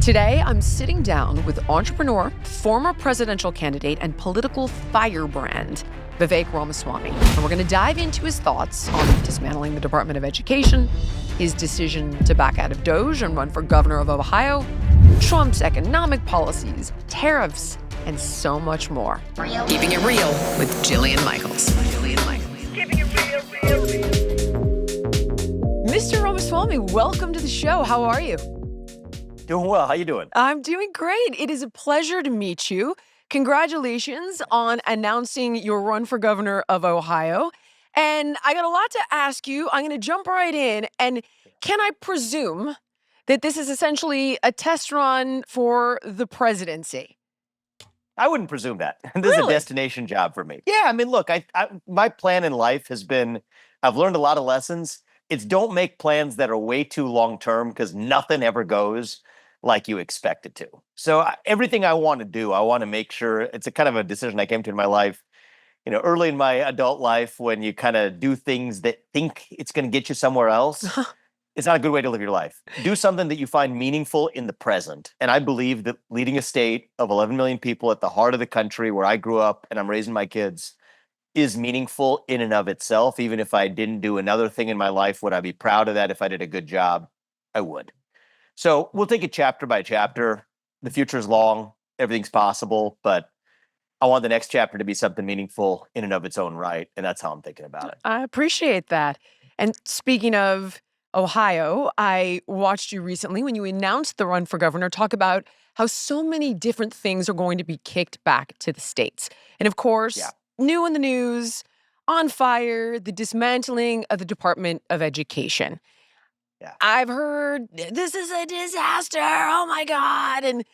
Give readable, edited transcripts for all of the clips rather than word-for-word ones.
Today, I'm sitting down with entrepreneur, former presidential candidate, and political firebrand, Vivek Ramaswamy. And we're going to dive into his thoughts on dismantling the Department of Education, his decision to back out of DOGE and run for governor of Ohio, Trump's economic policies, tariffs, and so much more. Keeping it real with Jillian Michaels. Keeping it real. Mr. Ramaswamy, welcome to the show. How are you? Doing well. How you doing? I'm doing great. It is a pleasure to meet you. Congratulations on announcing your run for governor of Ohio. And I got a lot to ask you. I'm going to jump right in. And can I presume that this is essentially a test run for the presidency? I wouldn't presume that. This is a destination job for me. Yeah, I mean, look, my plan in life has been, I've learned a lot of lessons. It's don't make plans that are way too long-term because nothing ever goes like you expect it to. So everything I want to do, I want to make sure it's a kind of a decision I came to in my life, early in my adult life when you kind of do things that think it's going to get you somewhere else. It's not a good way to live your life. Do something that you find meaningful in the present. And I believe that leading a state of 11 million people at the heart of the country where I grew up and I'm raising my kids is meaningful in and of itself. Even if I didn't do another thing in my life, would I be proud of that? If I did a good job, I would. So we'll take it chapter by chapter. The future is long. Everything's possible. But I want the next chapter to be something meaningful in and of its own right. And that's how I'm thinking about it. I appreciate that. And speaking of Ohio, I watched you recently when you announced the run for governor talk about how so many different things are going to be kicked back to the states. And of course, new in the news, on fire, the dismantling of the Department of Education. Yeah. I've heard this is a disaster. Oh, my God. And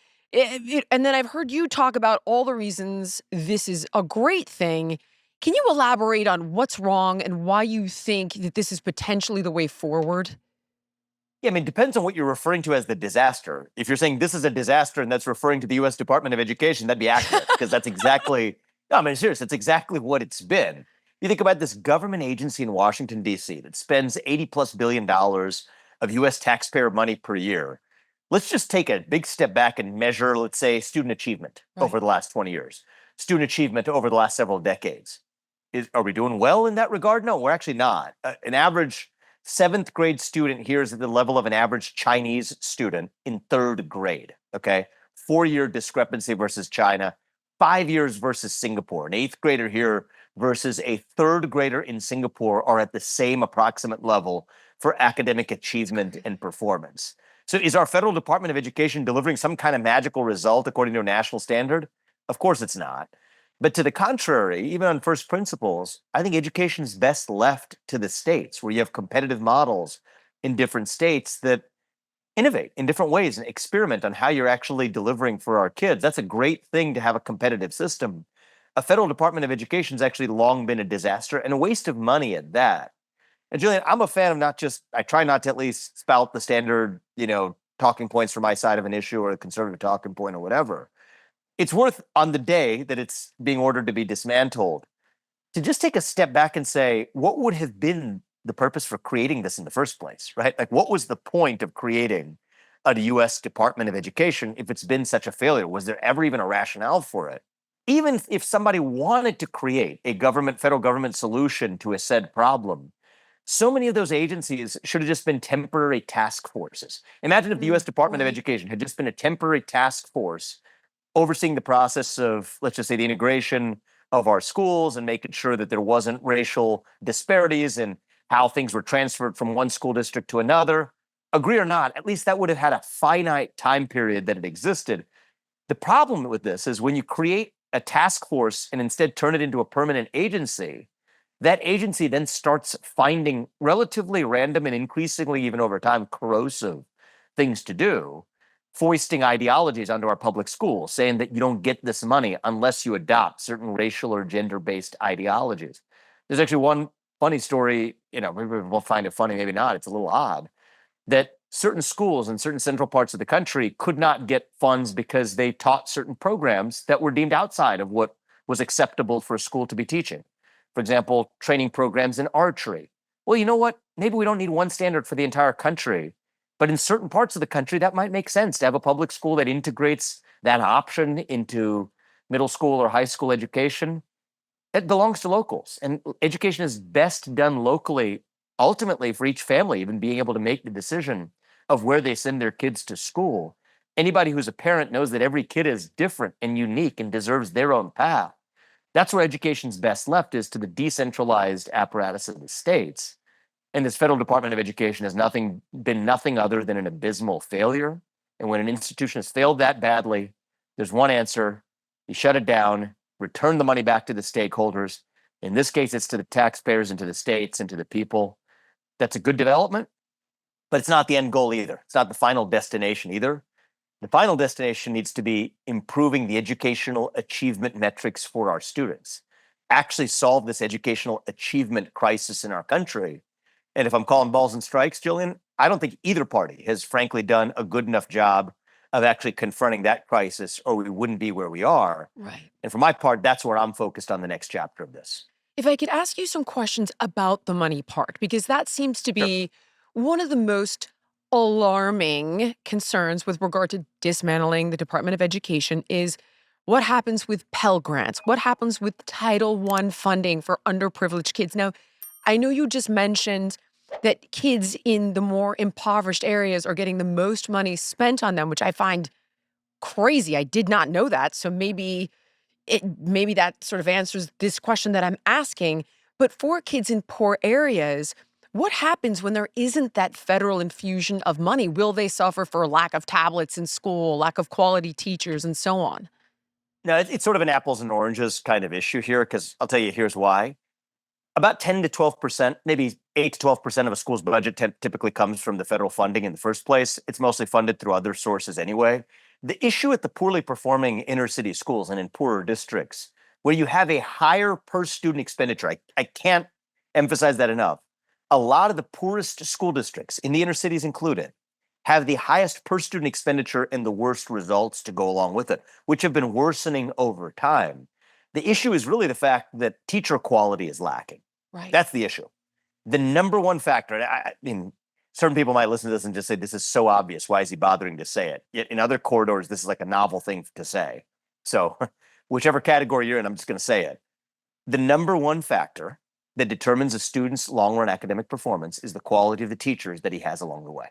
then I've heard you talk about all the reasons this is a great thing. Can you elaborate on what's wrong and why you think that this is potentially the way forward? Yeah, I mean, it depends on what you're referring to as the disaster. If you're saying this is a disaster and that's referring to the U.S. Department of Education, that'd be accurate because that's exactly, no, I mean, seriously, that's exactly what it's been. You think about this government agency in Washington, D.C. that spends $80+ billion of U.S. taxpayer money per year. Let's just take a big step back and measure, let's say, student achievement over the last 20 years, student achievement over the last several decades. Are we doing well in that regard? No, we're actually not. An average 7th grade student here is at the level of an average Chinese student in 3rd grade, okay? 4-year discrepancy versus China, 5 years versus Singapore. An 8th grader here versus a 3rd grader in Singapore are at the same approximate level for academic achievement and performance. So is our federal Department of Education delivering some kind of magical result according to a national standard? Of course it's not. But to the contrary, even on first principles, I think education is best left to the states where you have competitive models in different states that innovate in different ways and experiment on how you're actually delivering for our kids. That's a great thing to have a competitive system. A federal Department of Education has actually long been a disaster and a waste of money at that. And Jillian, I'm a fan of I try not to at least spout the standard, talking points for my side of an issue or a conservative talking point or whatever. It's worth on the day that it's being ordered to be dismantled to just take a step back and say, what would have been the purpose for creating this in the first place, right? Like, what was the point of creating a U.S. Department of Education if it's been such a failure? Was there ever even a rationale for it? Even if somebody wanted to create a federal government solution to a said problem, so many of those agencies should have just been temporary task forces. Imagine if the U.S. Department of Education had just been a temporary task force overseeing the process of, let's just say, the integration of our schools and making sure that there wasn't racial disparities in how things were transferred from one school district to another. Agree or not, at least that would have had a finite time period that it existed. The problem with this is when you create a task force and instead turn it into a permanent agency, that agency then starts finding relatively random and increasingly, even over time, corrosive things to do, foisting ideologies onto our public schools, saying that you don't get this money unless you adopt certain racial or gender-based ideologies. There's actually one funny story, maybe we'll find it funny, maybe not, it's a little odd, that certain schools in certain central parts of the country could not get funds because they taught certain programs that were deemed outside of what was acceptable for a school to be teaching. For example, training programs in archery. Well, you know what? Maybe we don't need one standard for the entire country. But in certain parts of the country, that might make sense to have a public school that integrates that option into middle school or high school education. It belongs to locals, and education is best done locally, ultimately for each family, even being able to make the decision of where they send their kids to school. Anybody who's a parent knows that every kid is different and unique and deserves their own path. That's where education's best left, is to the decentralized apparatus of the states. And this federal Department of Education has been nothing other than an abysmal failure. And when an institution has failed that badly, there's one answer: you shut it down, return the money back to the stakeholders. In this case, it's to the taxpayers and to the states and to the people. That's a good development, but it's not the end goal either. It's not the final destination either. The final destination needs to be improving the educational achievement metrics for our students, actually solve this educational achievement crisis in our country. And if I'm calling balls and strikes, Jillian, I don't think either party has frankly done a good enough job of actually confronting that crisis, or we wouldn't be where we are. Right. And for my part, that's where I'm focused on the next chapter of this. If I could ask you some questions about the money part, because that seems to be one of the most alarming concerns with regard to dismantling the Department of Education, is what happens with Pell grants? What happens with Title I funding for underprivileged kids? Now, I know you just mentioned that kids in the more impoverished areas are getting the most money spent on them, which I find crazy. I did not know that. So maybe that sort of answers this question that I'm asking. But for kids in poor areas, what happens when there isn't that federal infusion of money? Will they suffer for lack of tablets in school, lack of quality teachers, and so on? Now, it's sort of an apples and oranges kind of issue here, because I'll tell you, here's why. About 10 to 12%, maybe 8 to 12% of a school's budget typically comes from the federal funding in the first place. It's mostly funded through other sources anyway. The issue at the poorly performing inner city schools and in poorer districts, where you have a higher per student expenditure, I can't emphasize that enough. A lot of the poorest school districts, in the inner cities included, have the highest per student expenditure and the worst results to go along with it, which have been worsening over time. The issue is really the fact that teacher quality is lacking. Right. That's the issue. The number one factor, and I mean, certain people might listen to this and just say, this is so obvious. Why is he bothering to say it? Yet in other corridors, this is like a novel thing to say. So whichever category you're in, I'm just going to say it. The number one factor that determines a student's long-run academic performance is the quality of the teachers that he has along the way.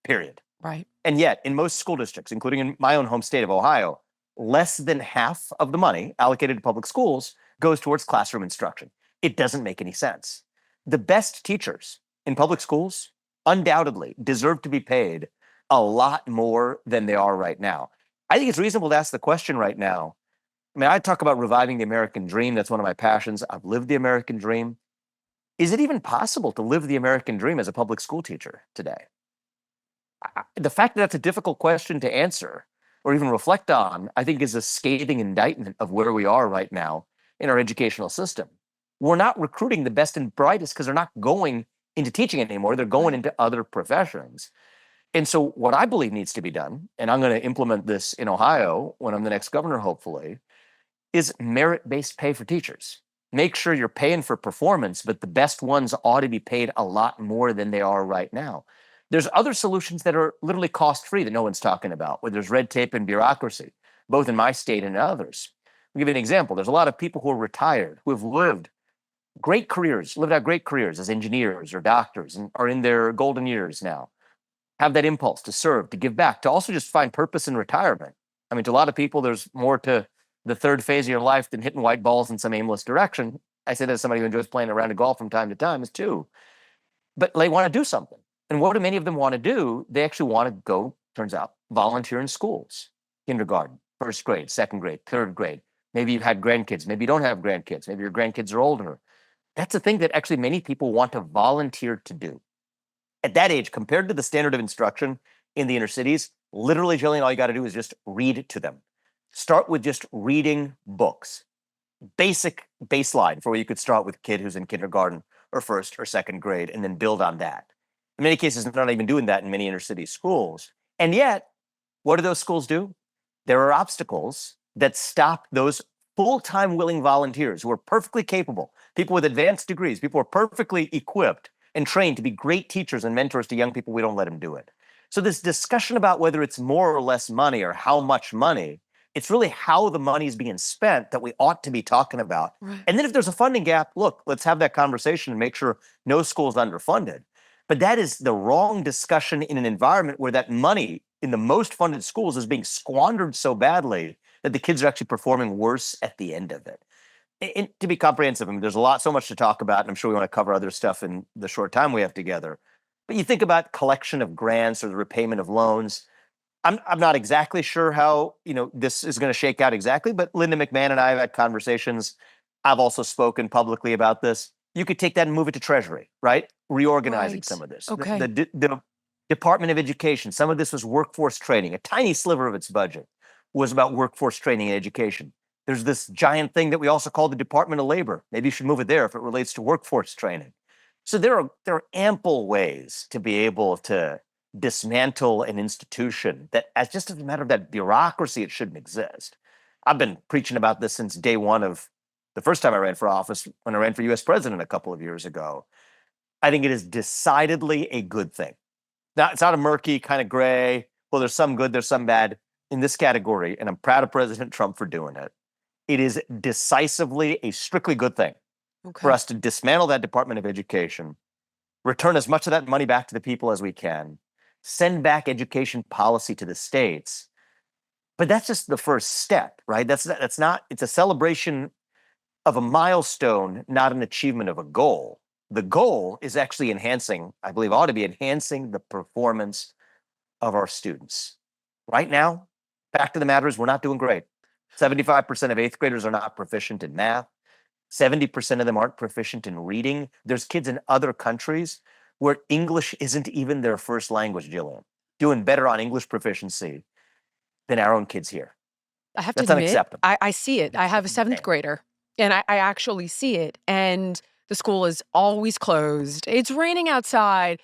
Period. Right. And yet, in most school districts, including in my own home state of Ohio, less than half of the money allocated to public schools goes towards classroom instruction. It doesn't make any sense. The best teachers in public schools undoubtedly deserve to be paid a lot more than they are right now. I think it's reasonable to ask the question right now. I mean, I talk about reviving the American dream. That's one of my passions. I've lived the American dream. Is it even possible to live the American dream as a public school teacher today? The fact that that's a difficult question to answer or even reflect on, I think, is a scathing indictment of where we are right now in our educational system. We're not recruiting the best and brightest because they're not going into teaching anymore. They're going into other professions. And so what I believe needs to be done, and I'm going to implement this in Ohio when I'm the next governor, hopefully, is merit-based pay for teachers. Make sure you're paying for performance, but the best ones ought to be paid a lot more than they are right now. There's other solutions that are literally cost-free that no one's talking about, where there's red tape and bureaucracy, both in my state and others. I'll give you an example. There's a lot of people who are retired, who have lived out great careers as engineers or doctors, and are in their golden years now, have that impulse to serve, to give back, to also just find purpose in retirement. I mean, to a lot of people, there's more to the third phase of your life than hitting white balls in some aimless direction. I say that as somebody who enjoys playing a round of golf from time to time, is too. But they want to do something. And what do many of them want to do? They actually want to go, turns out, volunteer in schools, kindergarten, first grade, second grade, third grade. Maybe you've had grandkids. Maybe you don't have grandkids. Maybe your grandkids are older. That's a thing that actually many people want to volunteer to do. At that age, compared to the standard of instruction in the inner cities, literally, Jillian, all you got to do is just read to them. Start with just reading books. Basic baseline for where you could start with a kid who's in kindergarten or first or second grade, and then build on that. In many cases, they're not even doing that in many inner city schools. And yet, what do those schools do? There are obstacles that stop those full-time willing volunteers who are perfectly capable, people with advanced degrees, people who are perfectly equipped and trained to be great teachers and mentors to young people, we don't let them do it. So this discussion about whether it's more or less money or how much money, it's really how the money is being spent that we ought to be talking about. Right. And then if there's a funding gap, look, let's have that conversation and make sure no school is underfunded. But that is the wrong discussion in an environment where that money in the most funded schools is being squandered so badly that the kids are actually performing worse at the end of it. And to be comprehensive, I mean, there's so much to talk about, and I'm sure we want to cover other stuff in the short time we have together. But you think about collection of grants or the repayment of loans. I'm not exactly sure how this is going to shake out exactly, but Linda McMahon and I have had conversations. I've also spoken publicly about this. You could take that and move it to Treasury, right? Reorganizing Right. some of this. Okay. The Department of Education, some of this was workforce training. A tiny sliver of its budget was about workforce training and education. There's this giant thing that we also call the Department of Labor. Maybe you should move it there if it relates to workforce training. So there are ample ways to be able to dismantle an institution that, as just as a matter of that bureaucracy, it shouldn't exist. I've been preaching about this since day one of the first time I ran for office, when I ran for US president a couple of years ago. I think it is decidedly a good thing. Now, it's not a murky kind of gray, well, there's some good, there's some bad in this category, and I'm proud of President Trump for doing it. It is decisively a strictly good thing for us to dismantle that Department of Education, return as much of that money back to the people as we can, send back education policy to the states. But that's just the first step, right? That's not, it's a celebration of a milestone, not an achievement of a goal. The goal is actually enhancing, I believe ought to be enhancing the performance of our students. Right now, fact of the matter is we're not doing great. 75% of eighth graders are not proficient in math. 70% of them aren't proficient in reading. There's kids in other countries where English isn't even their first language, Jillian, doing better on English proficiency than our own kids here. I have That's to admit, unacceptable. I see it. I have a seventh grader, and I actually see it. And the school is always closed. It's raining outside.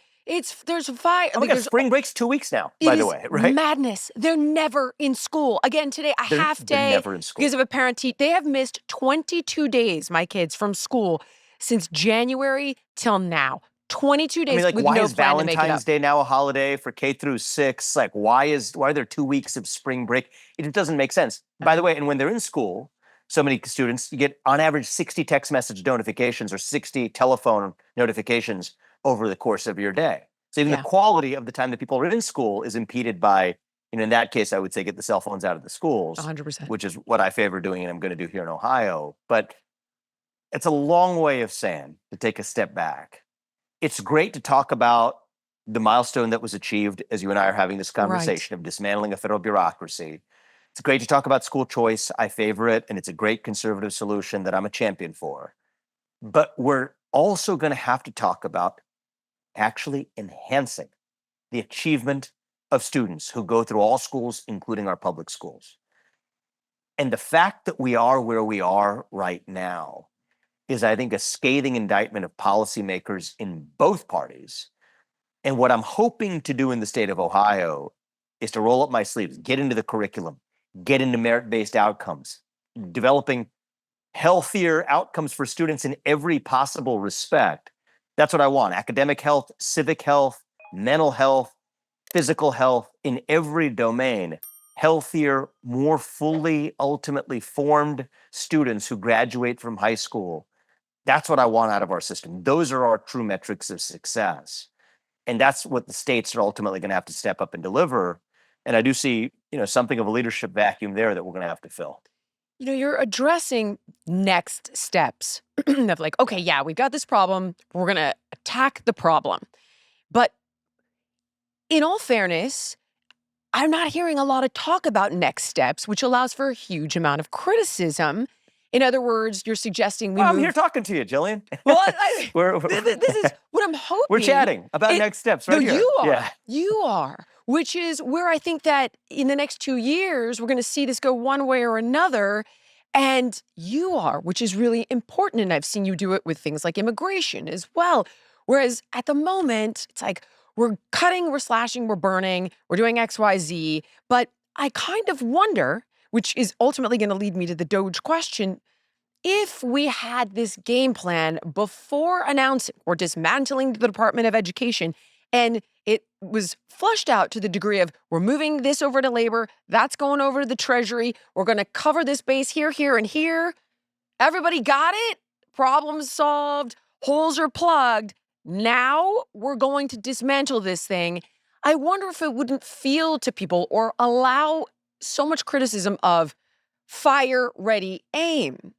There's fire. Oh my God, spring break's 2 weeks now, by the way, right? Madness. They're never in school. Again, today, a half They're day never in school. because of a parent teacher. They have missed 22 days, my kids, from school since January till now. 22 days with why no is plan to make it Valentine's up. Day now a holiday for K through 6? Like, why are there 2 weeks of spring break? It doesn't make sense. By the way, and when they're in school, so many students, you get on average 60 text message notifications or 60 telephone notifications over the course of your day. So even the quality of the time that people are in school is impeded by, in that case, I would say get the cell phones out of the schools, 100%. which is what I favor doing and I'm going to do here in Ohio. But it's a long way of saying, to take a step back, it's great to talk about the milestone that was achieved as you and I are having this conversation of dismantling a federal bureaucracy. It's great to talk about school choice. I favor it, and it's a great conservative solution that I'm a champion for. But we're also going to have to talk about actually enhancing the achievement of students who go through all schools, including our public schools. And the fact that we are where we are right now is, I think, a scathing indictment of policymakers in both parties. And what I'm hoping to do in the state of Ohio is to roll up my sleeves, get into the curriculum, get into merit-based outcomes, developing healthier outcomes for students in every possible respect. That's what I want. Academic health, civic health, mental health, physical health, in every domain. Healthier, more fully, ultimately formed students who graduate from high school. That's what I want out of our system. Those are our true metrics of success. And that's what the states are ultimately going to have to step up and deliver. And I do see, something of a leadership vacuum there that we're going to have to fill. You're addressing next steps of like, okay, yeah, we've got this problem. We're going to attack the problem. But in all fairness, I'm not hearing a lot of talk about next steps, which allows for a huge amount of criticism. In other words, you're suggesting we move. I'm here talking to you, Jillian. Well, this is what I'm hoping. We're chatting about next steps right here. You are. Yeah. You are. Which is where I think that in the next 2 years, we're going to see this go one way or another. And you are, which is really important. And I've seen you do it with things like immigration as well. Whereas at the moment, it's like we're cutting, we're slashing, we're burning, we're doing X, Y, Z. But I kind of wonder, which is ultimately going to lead me to the DOGE question, If we had this game plan before announcing or dismantling the Department of Education, and it was flushed out to the degree of we're moving this over to labor, that's going over to the Treasury, we're going to cover this base here, here, and here. Everybody got it? Problem solved. Holes are plugged. Now we're going to dismantle this thing. I wonder if it wouldn't feel to people or allow so much criticism of fire, ready, aim.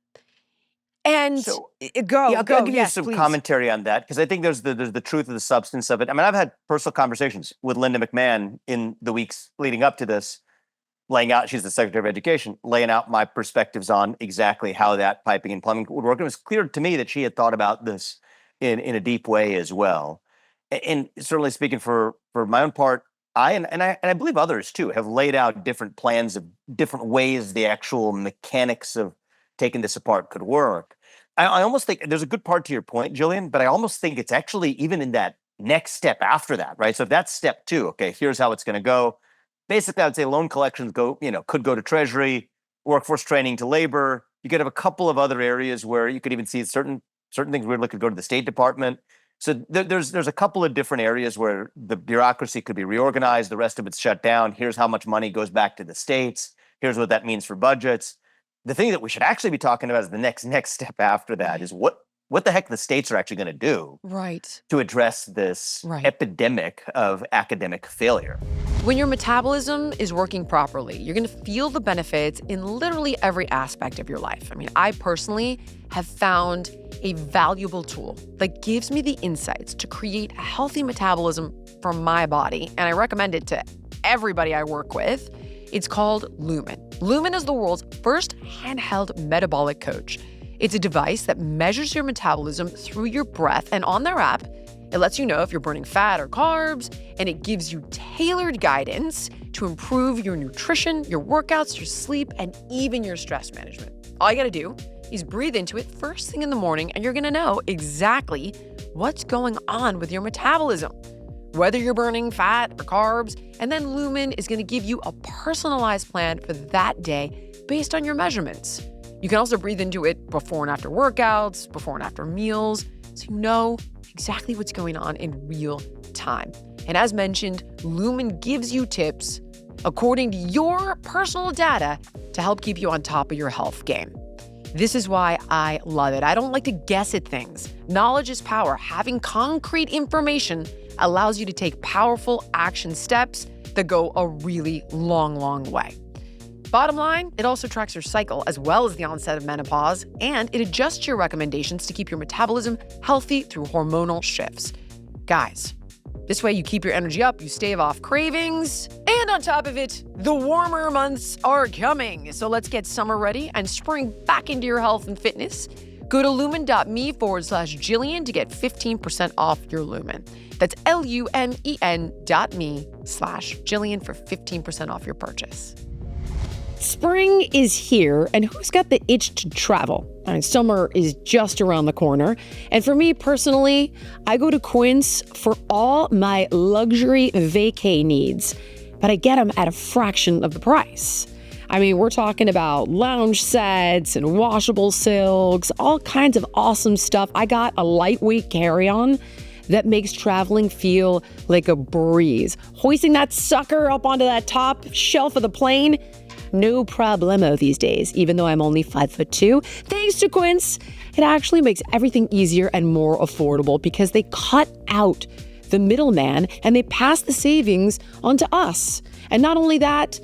And So, go, Yeah, I'll go, give you yes, some please. commentary on that because I think there's the truth of the substance of it. I mean, I've had personal conversations with Linda McMahon in the weeks leading up to this, laying out, she's the Secretary of Education, laying out my perspectives on exactly how that piping and plumbing would work. It was clear to me that she had thought about this in a deep way as well. And certainly speaking for my own part, I believe others too have laid out different plans of different ways the actual mechanics of taking this apart could work. I almost think there's a good part to your point, Jillian, but I almost think it's actually even in that next step after that, right? So if that's step two, okay, here's how it's going to go. Basically, I would say loan collections could go to Treasury, workforce training to labor. You could have a couple of other areas where you could even see certain things weirdly could go to the State Department. So there's a couple of different areas where the bureaucracy could be reorganized. The rest of it's shut down. Here's how much money goes back to the states. Here's what that means for budgets. The thing that we should actually be talking about is the next step after that is what the heck the states are actually going to do Right. to address this Right. epidemic of academic failure. When your metabolism is working properly, you're going to feel the benefits in literally every aspect of your life. I mean, I personally have found a valuable tool that gives me the insights to create a healthy metabolism for my body, and I recommend it to everybody I work with. It's called Lumen. Lumen is the world's first handheld metabolic coach. It's a device that measures your metabolism through your breath, and on their app, it lets you know if you're burning fat or carbs, and it gives you tailored guidance to improve your nutrition, your workouts, your sleep, and even your stress management. All you gotta do is breathe into it first thing in the morning, and you're gonna know exactly what's going on with your metabolism, whether you're burning fat or carbs, and then Lumen is gonna give you a personalized plan for that day based on your measurements. You can also breathe into it before and after workouts, before and after meals, so you know exactly what's going on in real time. And as mentioned, Lumen gives you tips according to your personal data to help keep you on top of your health game. This is why I love it. I don't like to guess at things. Knowledge is power. Having concrete information allows you to take powerful action steps that go a really long way. Bottom line, it also tracks your cycle as well as the onset of menopause, and it adjusts your recommendations to keep your metabolism healthy through hormonal shifts. Guys, this way you keep your energy up, you stave off cravings, and on top of it, the warmer months are coming. So let's get summer ready and spring back into your health and fitness. Go to lumen.me/Jillian to get 15% off your Lumen. That's lumen.me/Jillian for 15% off your purchase. Spring is here, and who's got the itch to travel? I mean, summer is just around the corner. And for me personally, I go to Quince for all my luxury vacay needs, but I get them at a fraction of the price. I mean, we're talking about lounge sets and washable silks, all kinds of awesome stuff. I got a lightweight carry-on that makes traveling feel like a breeze. Hoisting that sucker up onto that top shelf of the plane, no problemo these days, even though I'm only 5'2". Thanks to Quince, it actually makes everything easier and more affordable because they cut out the middleman and they pass the savings on to us. And not only that,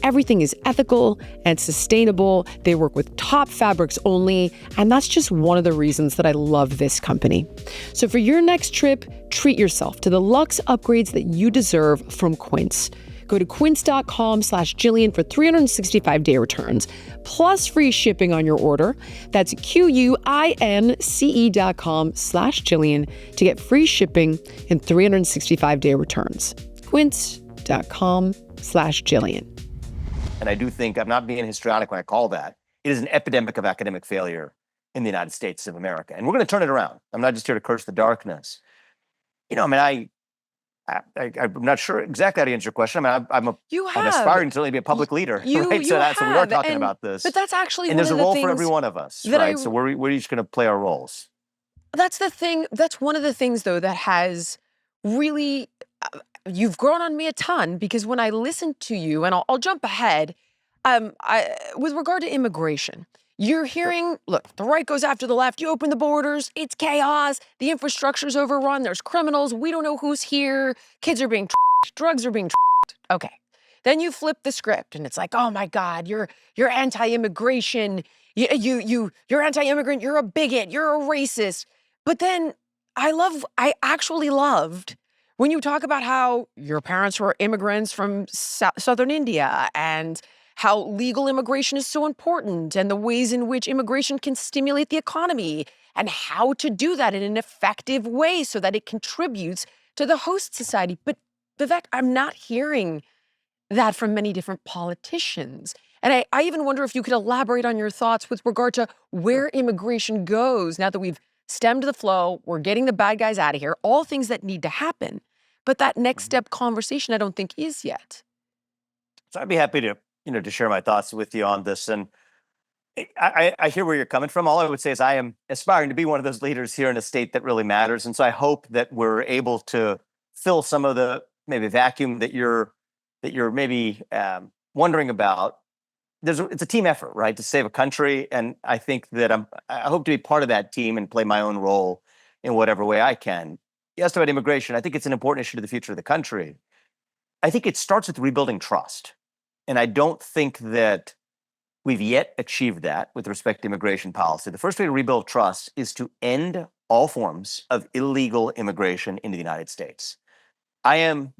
everything is ethical and sustainable. They work with top fabrics only, and that's just one of the reasons that I love this company. So for your next trip, treat yourself to the luxe upgrades that you deserve from Quince. Go to quince.com/Jillian for 365-day returns, plus free shipping on your order. That's QUINCE.com/Jillian to get free shipping and 365-day returns. Quince.com/Jillian. And I do think I'm not being histrionic when I call that. It is an epidemic of academic failure in the United States of America. And we're going to turn it around. I'm not just here to curse the darkness. I I'm not sure exactly how to answer your question. I mean, You I'm have. aspiring to certainly be a public leader, You right? you So we are have. talking And about this. but that's actually And one there's of a the role for every things one of us, that right? So we're each going to play our roles. that's the thing. That's one of the things though that has really you've grown on me a ton because when I listen to you, and I'll jump ahead, with regard to immigration, you're Sure. hearing, look, the right goes after the left. You open the borders, it's chaos. The infrastructure's overrun. There's criminals. We don't know who's here. Kids are being drugs are being okay. Then you flip the script, and it's like, oh my God, you're anti-immigration. You're anti-immigrant. You're a bigot. You're a racist. But then I actually loved when you talk about how your parents were immigrants from southern India and how legal immigration is so important and the ways in which immigration can stimulate the economy and how to do that in an effective way so that it contributes to the host society. But Vivek, I'm not hearing that from many different politicians. And I even wonder if you could elaborate on your thoughts with regard to Sure. where immigration goes now that we've stemmed the flow, we're getting the bad guys out of here, all things that need to happen. But that next Mhm. step conversation, I don't think is yet. So I'd be happy to, to share my thoughts with you on this. And I hear where you're coming from. All I would say is I am aspiring to be one of those leaders here in a state that really matters. And so I hope that we're able to fill some of the maybe vacuum that you're maybe wondering about. It's a team effort, right, to save a country, and I think that I hope to be part of that team and play my own role in whatever way I can. You asked about immigration. I think it's an important issue to the future of the country. I think it starts with rebuilding trust, and I don't think that we've yet achieved that with respect to immigration policy. The first way to rebuild trust is to end all forms of illegal immigration into the United States. I am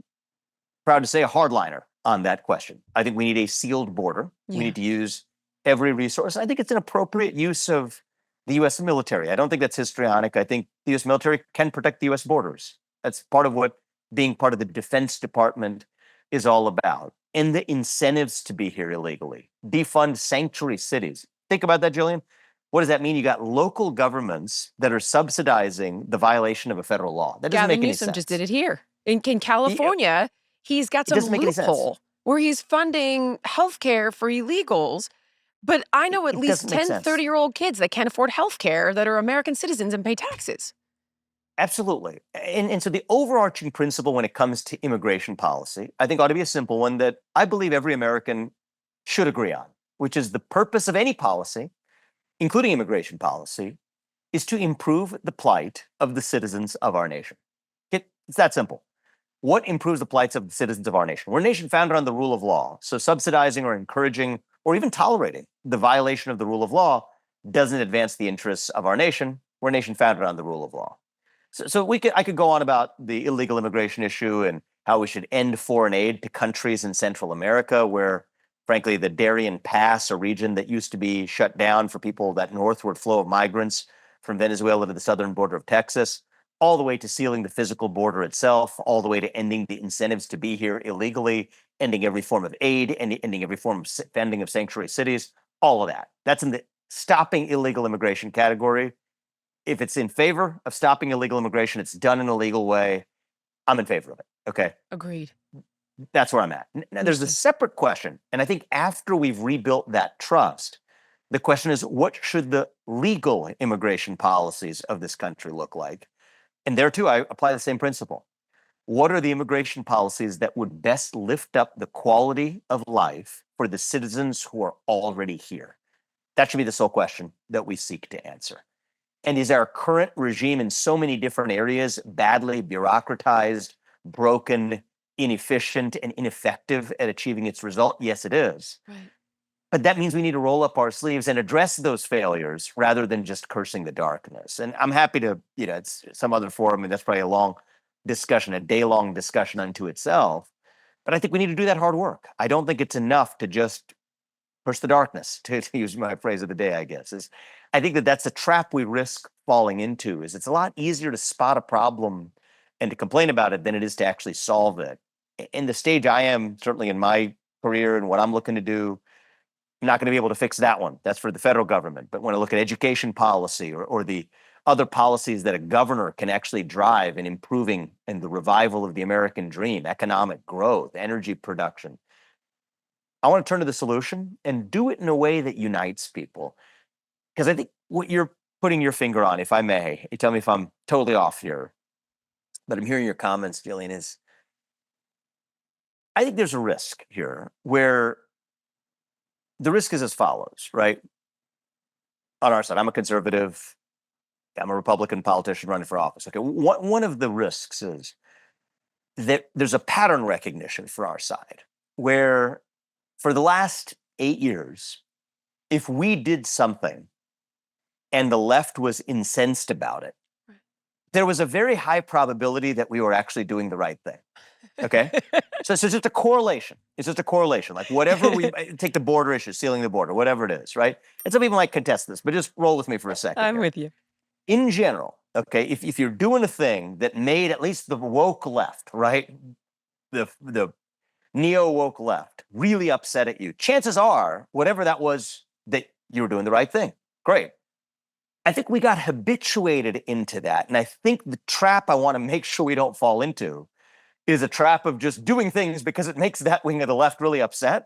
proud to say a hardliner on that question. I think we need a sealed border. We Yeah. need to use every resource. I think it's an appropriate use of the US military. I don't think that's histrionic. I think the US military can protect the US borders. That's part of what being part of the Defense Department is all about. And the incentives to be here illegally, defund sanctuary cities. Think about that, Jillian. What does that mean? You got local governments that are subsidizing the violation of a federal law. That doesn't Gavin make any Newsom just sense. did it here. In It California, he's got some doesn't make any sense. loophole where he's funding healthcare for illegals. But I know at It least doesn't make 10, sense. 30-year-old kids that can't afford healthcare that are American citizens and pay taxes. Absolutely. And so the overarching principle when it comes to immigration policy, I think ought to be a simple one that I believe every American should agree on, which is the purpose of any policy, including immigration policy, is to improve the plight of the citizens of our nation. It's that simple. What improves the plights of the citizens of our nation? We're a nation founded on the rule of law. So subsidizing or encouraging or even tolerating the violation of the rule of law doesn't advance the interests of our nation. We're a nation founded on the rule of law. So I could go on about the illegal immigration issue and how we should end foreign aid to countries in Central America where, frankly, the Darien Pass, a region that used to be shut down for people, that northward flow of migrants from Venezuela to the southern border of Texas, all the way to sealing the physical border itself, all the way to ending the incentives to be here illegally, ending every form of aid, and ending every form of funding of sanctuary cities, all of that. That's in the stopping illegal immigration category. If it's in favor of stopping illegal immigration, it's done in a legal way, I'm in favor of it. Okay. Agreed. That's where I'm at. Now, there's a Understood. separate question. And I think after we've rebuilt that trust, the question is what should the legal immigration policies of this country look like? And there too, I apply the same principle. What are the immigration policies that would best lift up the quality of life for the citizens who are already here? That should be the sole question that we seek to answer. And is our current regime in so many different areas badly bureaucratized, broken, inefficient, and ineffective at achieving its result? Yes, it is. Right. But that means we need to roll up our sleeves and address those failures rather than just cursing the darkness. And I'm happy to, it's some other forum, and that's probably a long discussion, a day-long discussion unto itself. But I think we need to do that hard work. I don't think it's enough to just curse the darkness, to use my phrase of the day, I guess. I think that that's a trap we risk falling into, is it's a lot easier to spot a problem and to complain about it than it is to actually solve it. In the stage I am, certainly in my career and what I'm looking to do, I'm not going to be able to fix that one. That's for the federal government. But when I look at education policy or the other policies that a governor can actually drive in improving and the revival of the American dream, economic growth, energy production. I want to turn to the solution and do it in a way that unites people. Because I think what you're putting your finger on, if I may, you tell me if I'm totally off here, but I'm hearing your comments, Jillian, is I think there's a risk here where the risk is as follows, right? On our side, I'm a conservative, I'm a Republican politician running for office. Okay, one of the risks is that there's a pattern recognition for our side where for the last 8 years, if we did something and the left was incensed about it, there was a very high probability that we were actually doing the right thing. Okay? So it's just a correlation. It's just a correlation. Like whatever we take the border issue, sealing the border, whatever it is, right? And some people might contest this, but just roll with me for a second. I'm here. with you. In general, okay, if you're doing a thing that made at least the woke left, right? The neo-woke left really upset at you, chances are, whatever that was, that you were doing the right thing. Great. I think we got habituated into that. And I think the trap I want to make sure we don't fall into is a trap of just doing things because it makes that wing of the left really upset,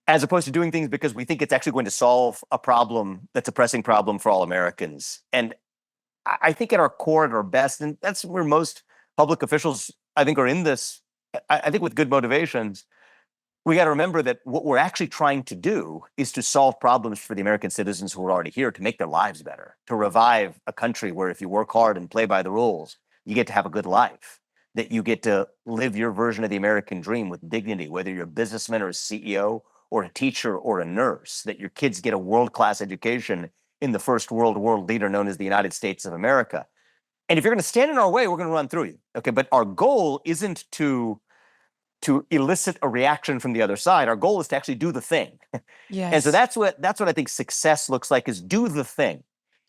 as opposed to doing things because we think it's actually going to solve a problem that's a pressing problem for all Americans. And I think at our core, at our best, and that's where most public officials, I think, are in this, I think with good motivations, we got to remember that what we're actually trying to do is to solve problems for the American citizens who are already here, to make their lives better, to revive a country where if you work hard and play by the rules, you get to have a good life, that you get to live your version of the American dream with dignity, whether you're a businessman or a CEO or a teacher or a nurse, that your kids get a world-class education in the first world leader known as the United States of America. And if you're going to stand in our way, we're going to run through you. Okay, but our goal isn't to elicit a reaction from the other side. Our goal is to actually do the thing. Yes. And so that's what I think success looks like, is do the thing.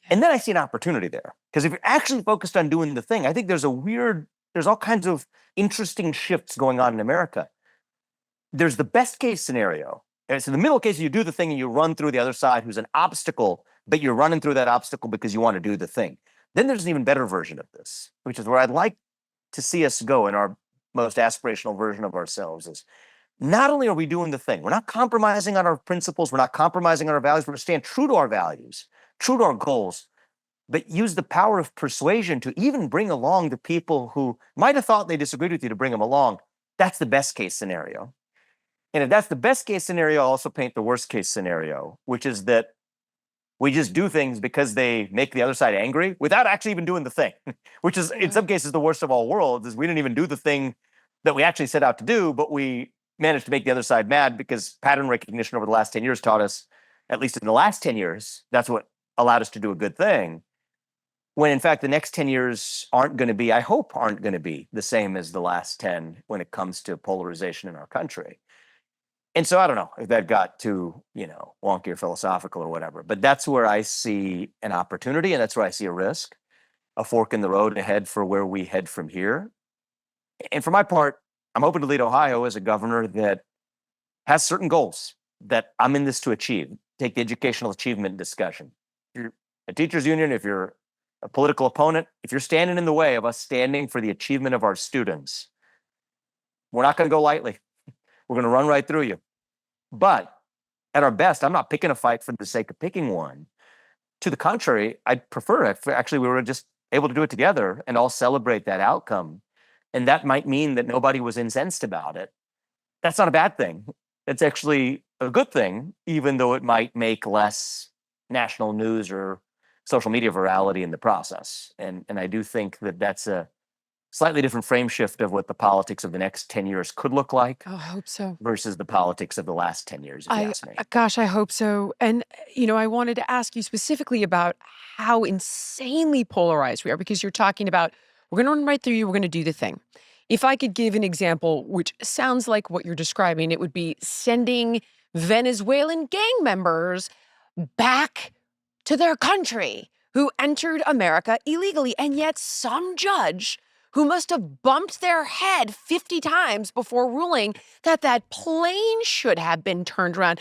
And then I see an opportunity there. Because if you're actually focused on doing the thing, I think there's all kinds of interesting shifts going on in America. There's the best case scenario. And so the middle case, you do the thing and you run through the other side who's an obstacle, but you're running through that obstacle because you want to do the thing. Then there's an even better version of this, which is where I'd like to see us go in our most aspirational version of ourselves, is not only are we doing the thing, we're not compromising on our principles, we're not compromising on our values, we're going to stand true to our values, true to our goals, but use the power of persuasion to even bring along the people who might have thought they disagreed with you, to bring them along. That's the best case scenario. And if that's the best case scenario, I'll also paint the worst case scenario, which is that we just do things because they make the other side angry without actually even doing the thing, which is in some cases the worst of all worlds, is we didn't even do the thing that we actually set out to do, but we managed to make the other side mad because pattern recognition over the last 10 years taught us, at least in the last 10 years, that's what allowed us to do a good thing. When in fact, the next 10 years aren't going to be, I hope, aren't going to be the same as the last 10 when it comes to polarization in our country. And so I don't know if that got too, wonky or philosophical or whatever, but that's where I see an opportunity, and that's where I see a risk, a fork in the road ahead for where we head from here. And for my part, I'm hoping to lead Ohio as a governor that has certain goals that I'm in this to achieve. Take the educational achievement discussion. If you're a teachers union, if you're a political opponent, if you're standing in the way of us standing for the achievement of our students, we're not going to go lightly. We're going to run right through you. But at our best, I'm not picking a fight for the sake of picking one. To the contrary, I'd prefer if actually we were just able to do it together and all celebrate that outcome. And that might mean that nobody was incensed about it. That's not a bad thing. It's actually a good thing, even though it might make less national news or social media virality in the process. And I do think that that's a slightly different frame shift of what the politics of the next 10 years could look like. Oh, I hope so. Versus the politics of the last 10 years, if you ask me. Gosh, I hope so. And, I wanted to ask you specifically about how insanely polarized we are, because you're talking about, we're going to run right through you, we're going to do the thing. If I could give an example, which sounds like what you're describing, it would be sending Venezuelan gang members back to their country who entered America illegally. And yet some judge who must have bumped their head 50 times before ruling that plane should have been turned around.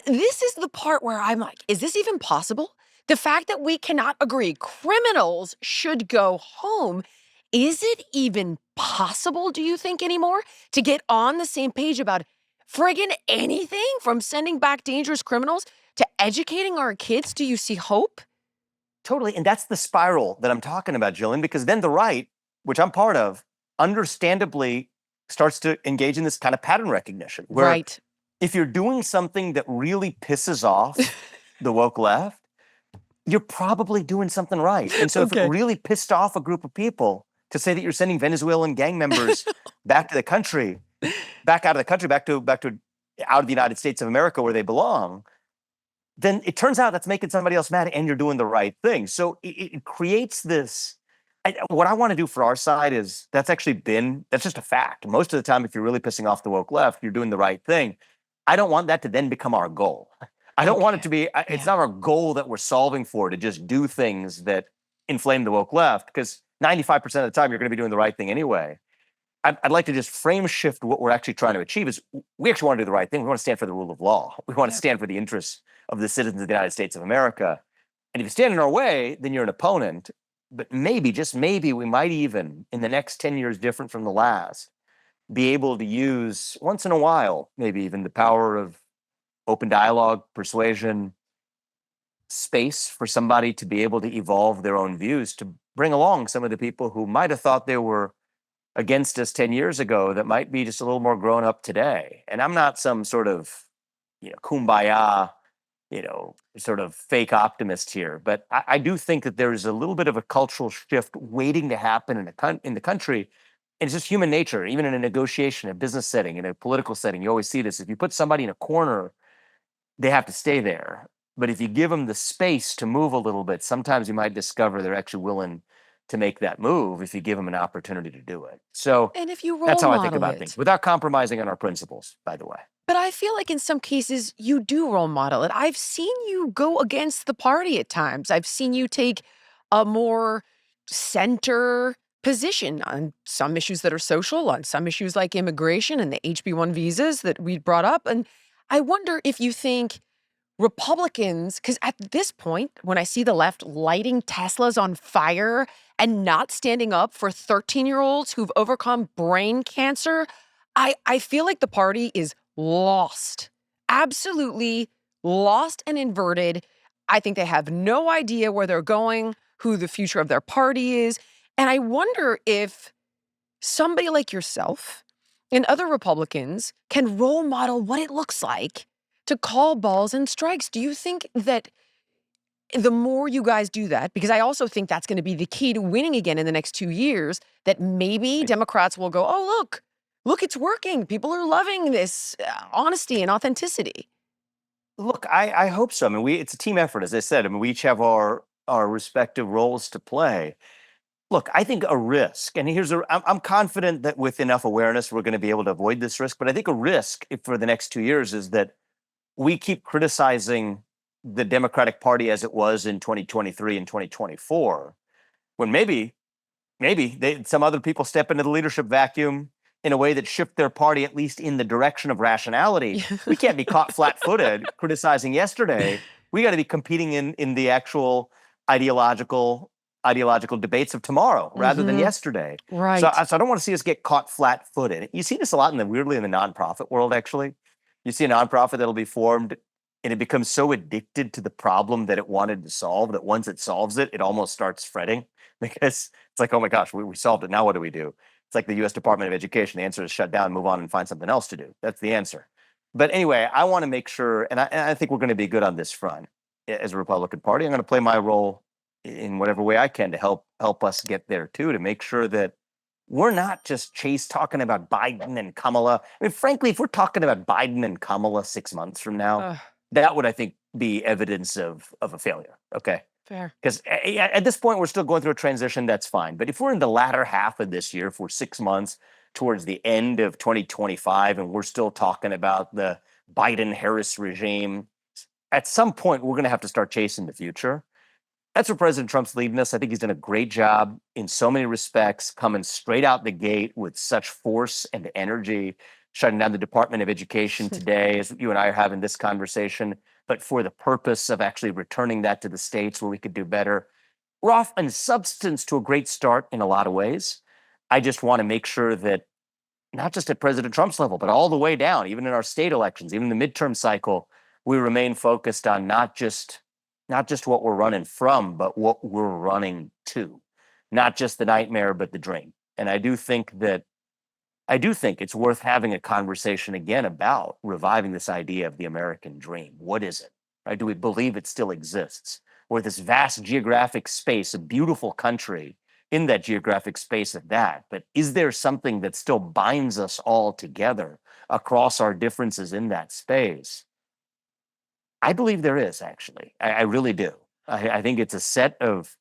This is the part where I'm like, is this even possible? The fact that we cannot agree criminals should go home, is it even possible, do you think, anymore, to get on the same page about friggin' anything from sending back dangerous criminals to educating our kids? Do you see hope? Totally. And that's the spiral that I'm talking about, Jillian, because then the right, which I'm part of, understandably starts to engage in this kind of pattern recognition where Right. if you're doing something that really pisses off the woke left, you're probably doing something right. And so if it Okay. really pissed off a group of people to say that you're sending Venezuelan gang members back to the country, back out of the country, back to out of the United States of America where they belong, then it turns out that's making somebody else mad and you're doing the right thing. So it creates this. What I want to do for our side is that's just a fact. Most of the time, if you're really pissing off the woke left, you're doing the right thing. I don't want that to then become our goal. I don't want it to be, it's not our goal that we're solving for to just do things that inflame the woke left, because 95% of the time you're going to be doing the right thing anyway. I'd like to just frame shift what we're actually trying to achieve is we actually want to do the right thing. We want to stand for the rule of law. We want to stand for the interests of the citizens of the United States of America. And if you stand in our way, then you're an opponent. But maybe, just maybe, we might even, in the next 10 years different from the last, be able to use, once in a while, maybe even the power of open dialogue, persuasion, space for somebody to be able to evolve their own views, to bring along some of the people who might have thought they were against us 10 years ago that might be just a little more grown up today. And I'm not some sort of, kumbaya, sort of fake optimist here, but I do think that there's a little bit of a cultural shift waiting to happen in the country. And it's just human nature, even in a negotiation, a business setting, in a political setting, you always see this. If you put somebody in a corner, they have to stay there. But if you give them the space to move a little bit, sometimes you might discover they're actually willing to make that move if you give them an opportunity to do it. So And if you that's role how I think model about it. things, without compromising on our principles, by the way. But I feel like in some cases you do role model it. I've seen you go against the party at times. I've seen you take a more center position on some issues that are social, on some issues like immigration and the HB1 visas that we brought up. And I wonder if you think Republicans, because at this point, when I see the left lighting Teslas on fire and not standing up for 13-year-olds who've overcome brain cancer, I feel like the party is lost. Absolutely lost and inverted. I think they have no idea where they're going, who the future of their party is. And I wonder if somebody like yourself and other Republicans can role model what it looks like to call balls and strikes. Do you think that the more you guys do that, because I also think that's going to be the key to winning again in the next 2 years, that maybe Democrats will go, oh, look, it's working. People are loving this honesty and authenticity. Look, I hope so. I mean, it's a team effort, as I said. I mean, we each have our respective roles to play. Look, I think a risk, and I'm confident that with enough awareness, we're going to be able to avoid this risk. But I think a risk for the next 2 years is that we keep criticizing the Democratic Party as it was in 2023 and 2024, when maybe some other people step into the leadership vacuum in a way that shift their party at least in the direction of rationality. We can't be caught flat-footed criticizing yesterday. We got to be competing in the actual ideological debates of tomorrow rather than yesterday. Right. So I don't want to see us get caught flat-footed. You see this a lot weirdly in the nonprofit world, actually. You see a nonprofit that'll be formed and it becomes so addicted to the problem that it wanted to solve that once it solves it, it almost starts fretting because it's like, oh my gosh, we solved it. Now what do we do? It's like the U.S. Department of Education. The answer is shut down, move on, and find something else to do. That's the answer. But anyway, I want to make sure, and I think we're going to be good on this front as a Republican Party. I'm going to play my role in whatever way I can to help us get there too, to make sure that we're not just talking about Biden and Kamala. I mean, frankly, if we're talking about Biden and Kamala 6 months from now, that would, I think, be evidence of a failure. Okay. Fair. Because at this point, we're still going through a transition. That's fine. But if we're in the latter half of this year, if we're 6 months towards the end of 2025, and we're still talking about the Biden-Harris regime, at some point, we're going to have to start chasing the future. That's where President Trump's leading us. I think he's done a great job in so many respects, coming straight out the gate with such force and energy shutting down the Department of Education today, as you and I are having this conversation, but for the purpose of actually returning that to the states where we could do better. We're off in substance to a great start in a lot of ways. I just want to make sure that not just at President Trump's level, but all the way down, even in our state elections, even the midterm cycle, we remain focused on not just what we're running from, but what we're running to. Not just the nightmare, but the dream. And I do think it's worth having a conversation again about reviving this idea of the American dream. What is it? Right? Do we believe it still exists? Or this vast geographic space, a beautiful country in that geographic space at that. But is there something that still binds us all together across our differences in that space? I believe there is, actually. I really do. I think it's a set of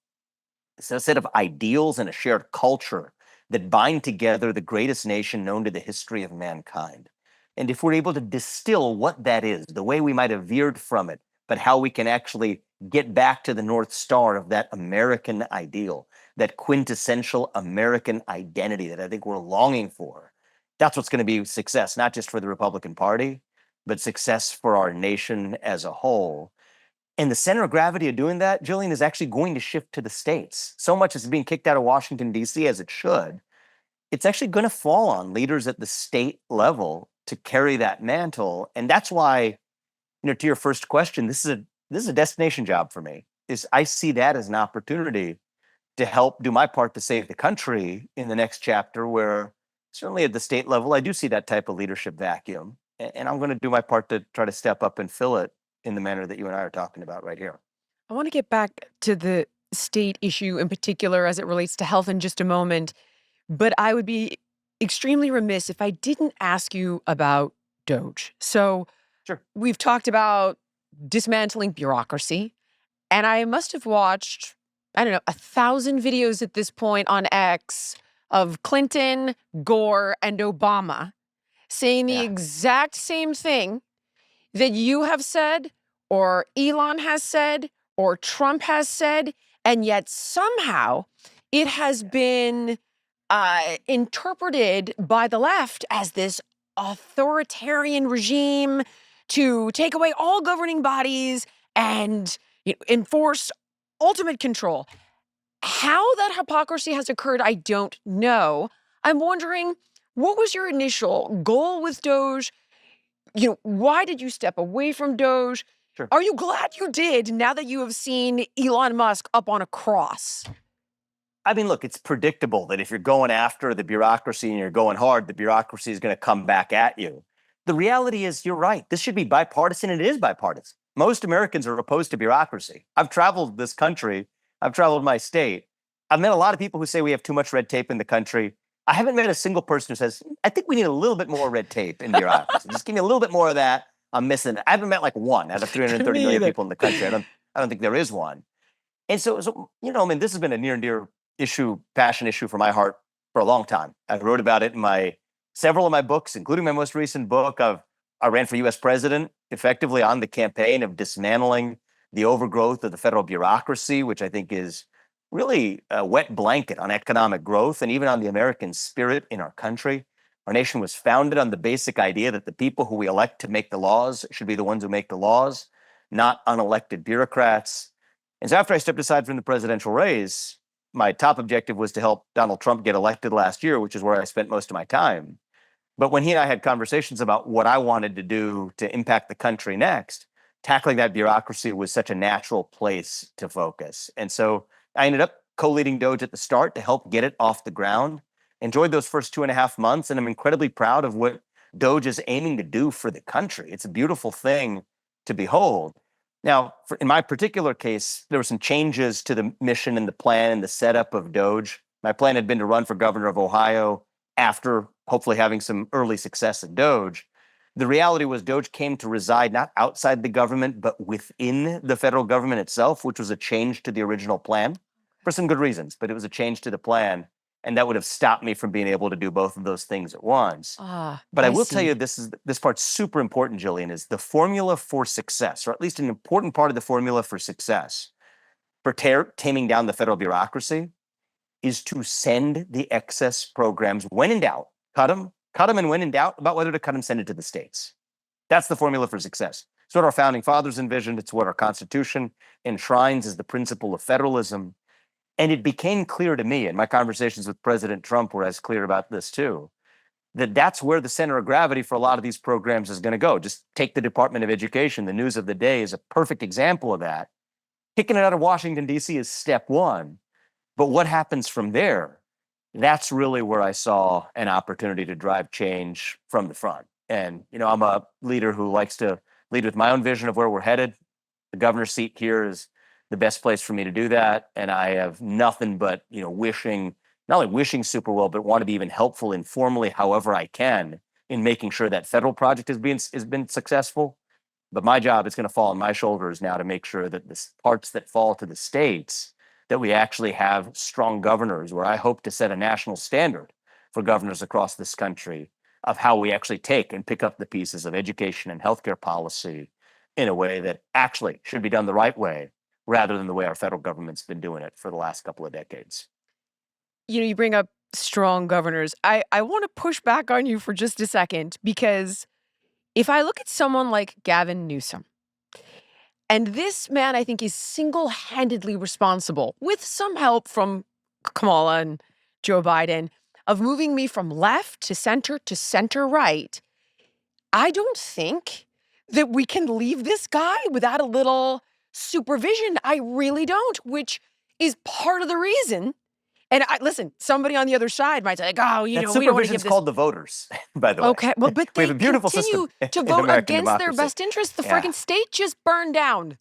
ideals and a shared culture that bind together the greatest nation known to the history of mankind. And if we're able to distill what that is, the way we might have veered from it, but how we can actually get back to the North Star of that American ideal, that quintessential American identity that I think we're longing for, that's what's going to be success, not just for the Republican Party, but success for our nation as a whole. And the center of gravity of doing that, Jillian, is actually going to shift to the states. So much is being kicked out of Washington, D.C., as it should. It's actually going to fall on leaders at the state level to carry that mantle. And that's why, to your first question, this is a destination job for me. I see that as an opportunity to help do my part to save the country in the next chapter, where certainly at the state level, I do see that type of leadership vacuum. And I'm going to do my part to try to step up and fill it in the manner that you and I are talking about right here. I want to get back to the state issue in particular as it relates to health in just a moment, but I would be extremely remiss if I didn't ask you about DOGE. So Sure. we've talked about dismantling bureaucracy, and I must have watched, I don't know, 1,000 videos at this point on X of Clinton, Gore, and Obama saying the Yeah. exact same thing that you have said, or Elon has said, or Trump has said, and yet somehow it has been interpreted by the left as this authoritarian regime to take away all governing bodies and enforce ultimate control. How that hypocrisy has occurred, I don't know. I'm wondering, what was your initial goal with DOGE? Why did you step away from DOGE? Sure. Are you glad you did now that you have seen Elon Musk up on a cross? I mean, look, it's predictable that if you're going after the bureaucracy and you're going hard, the bureaucracy is going to come back at you. The reality is, you're right. This should be bipartisan, and it is bipartisan. Most Americans are opposed to bureaucracy. I've traveled this country. I've traveled my state. I've met a lot of people who say we have too much red tape in the country. I haven't met a single person who says, I think we need a little bit more red tape in bureaucracy. Just give me a little bit more of that. I'm missing it. I haven't met like one out of 330 Me million either. people in the country. I don't think there is one. And so, I mean, this has been a near and dear passion issue for my heart for a long time. I wrote about it in several of my books, including my most recent book. I ran for U.S. president effectively on the campaign of dismantling the overgrowth of the federal bureaucracy, which I think is really a wet blanket on economic growth and even on the American spirit in our country. Our nation was founded on the basic idea that the people who we elect to make the laws should be the ones who make the laws, not unelected bureaucrats. And so after I stepped aside from the presidential race, my top objective was to help Donald Trump get elected last year, which is where I spent most of my time. But when he and I had conversations about what I wanted to do to impact the country next, tackling that bureaucracy was such a natural place to focus. And so I ended up co-leading DOGE at the start to help get it off the ground. Enjoyed those first 2.5 months, and I'm incredibly proud of what DOGE is aiming to do for the country. It's a beautiful thing to behold. Now, in my particular case, there were some changes to the mission and the plan and the setup of DOGE. My plan had been to run for governor of Ohio after hopefully having some early success at DOGE. The reality was DOGE came to reside not outside the government, but within the federal government itself, which was a change to the original plan for some good reasons, but it was a change to the plan. And that would have stopped me from being able to do both of those things at once. But I will tell you, this part's super important, Jillian, is the formula for success, or at least an important part of the formula for success for taming down the federal bureaucracy is to send the excess programs, when in doubt, cut cut them, and when in doubt about whether to cut them, send it to the states. That's the formula for success. It's what our founding fathers envisioned. It's what our Constitution enshrines as the principle of federalism. And it became clear to me, and my conversations with President Trump were as clear about this too, that that's where the center of gravity for a lot of these programs is going to go. Just take the Department of Education. The news of the day is a perfect example of that. Kicking it out of Washington, D.C. is step one. But what happens from there? That's really where I saw an opportunity to drive change from the front. And, I'm a leader who likes to lead with my own vision of where we're headed. The governor's seat here is the best place for me to do that. And I have nothing but, not only wishing super well, but want to be even helpful informally, however I can, in making sure that federal project has been successful. But my job is going to fall on my shoulders now to make sure that the parts that fall to the states, that we actually have strong governors, where I hope to set a national standard for governors across this country of how we actually take and pick up the pieces of education and healthcare policy in a way that actually should be done the right way, rather than the way our federal government's been doing it for the last couple of decades. You bring up strong governors. I want to push back on you for just a second, because if I look at someone like Gavin Newsom, and this man, I think, is single-handedly responsible, with some help from Kamala and Joe Biden, of moving me from left to center right. I don't think that we can leave this guy without a little supervision. I really don't, which is part of the reason. And listen, somebody on the other side might say, like, oh, we don't want to give Supervision's this. called the voters, by the way. Okay, well, but We they have a beautiful continue system to in vote American against their democracy. best interests. The Yeah. freaking state just burned down.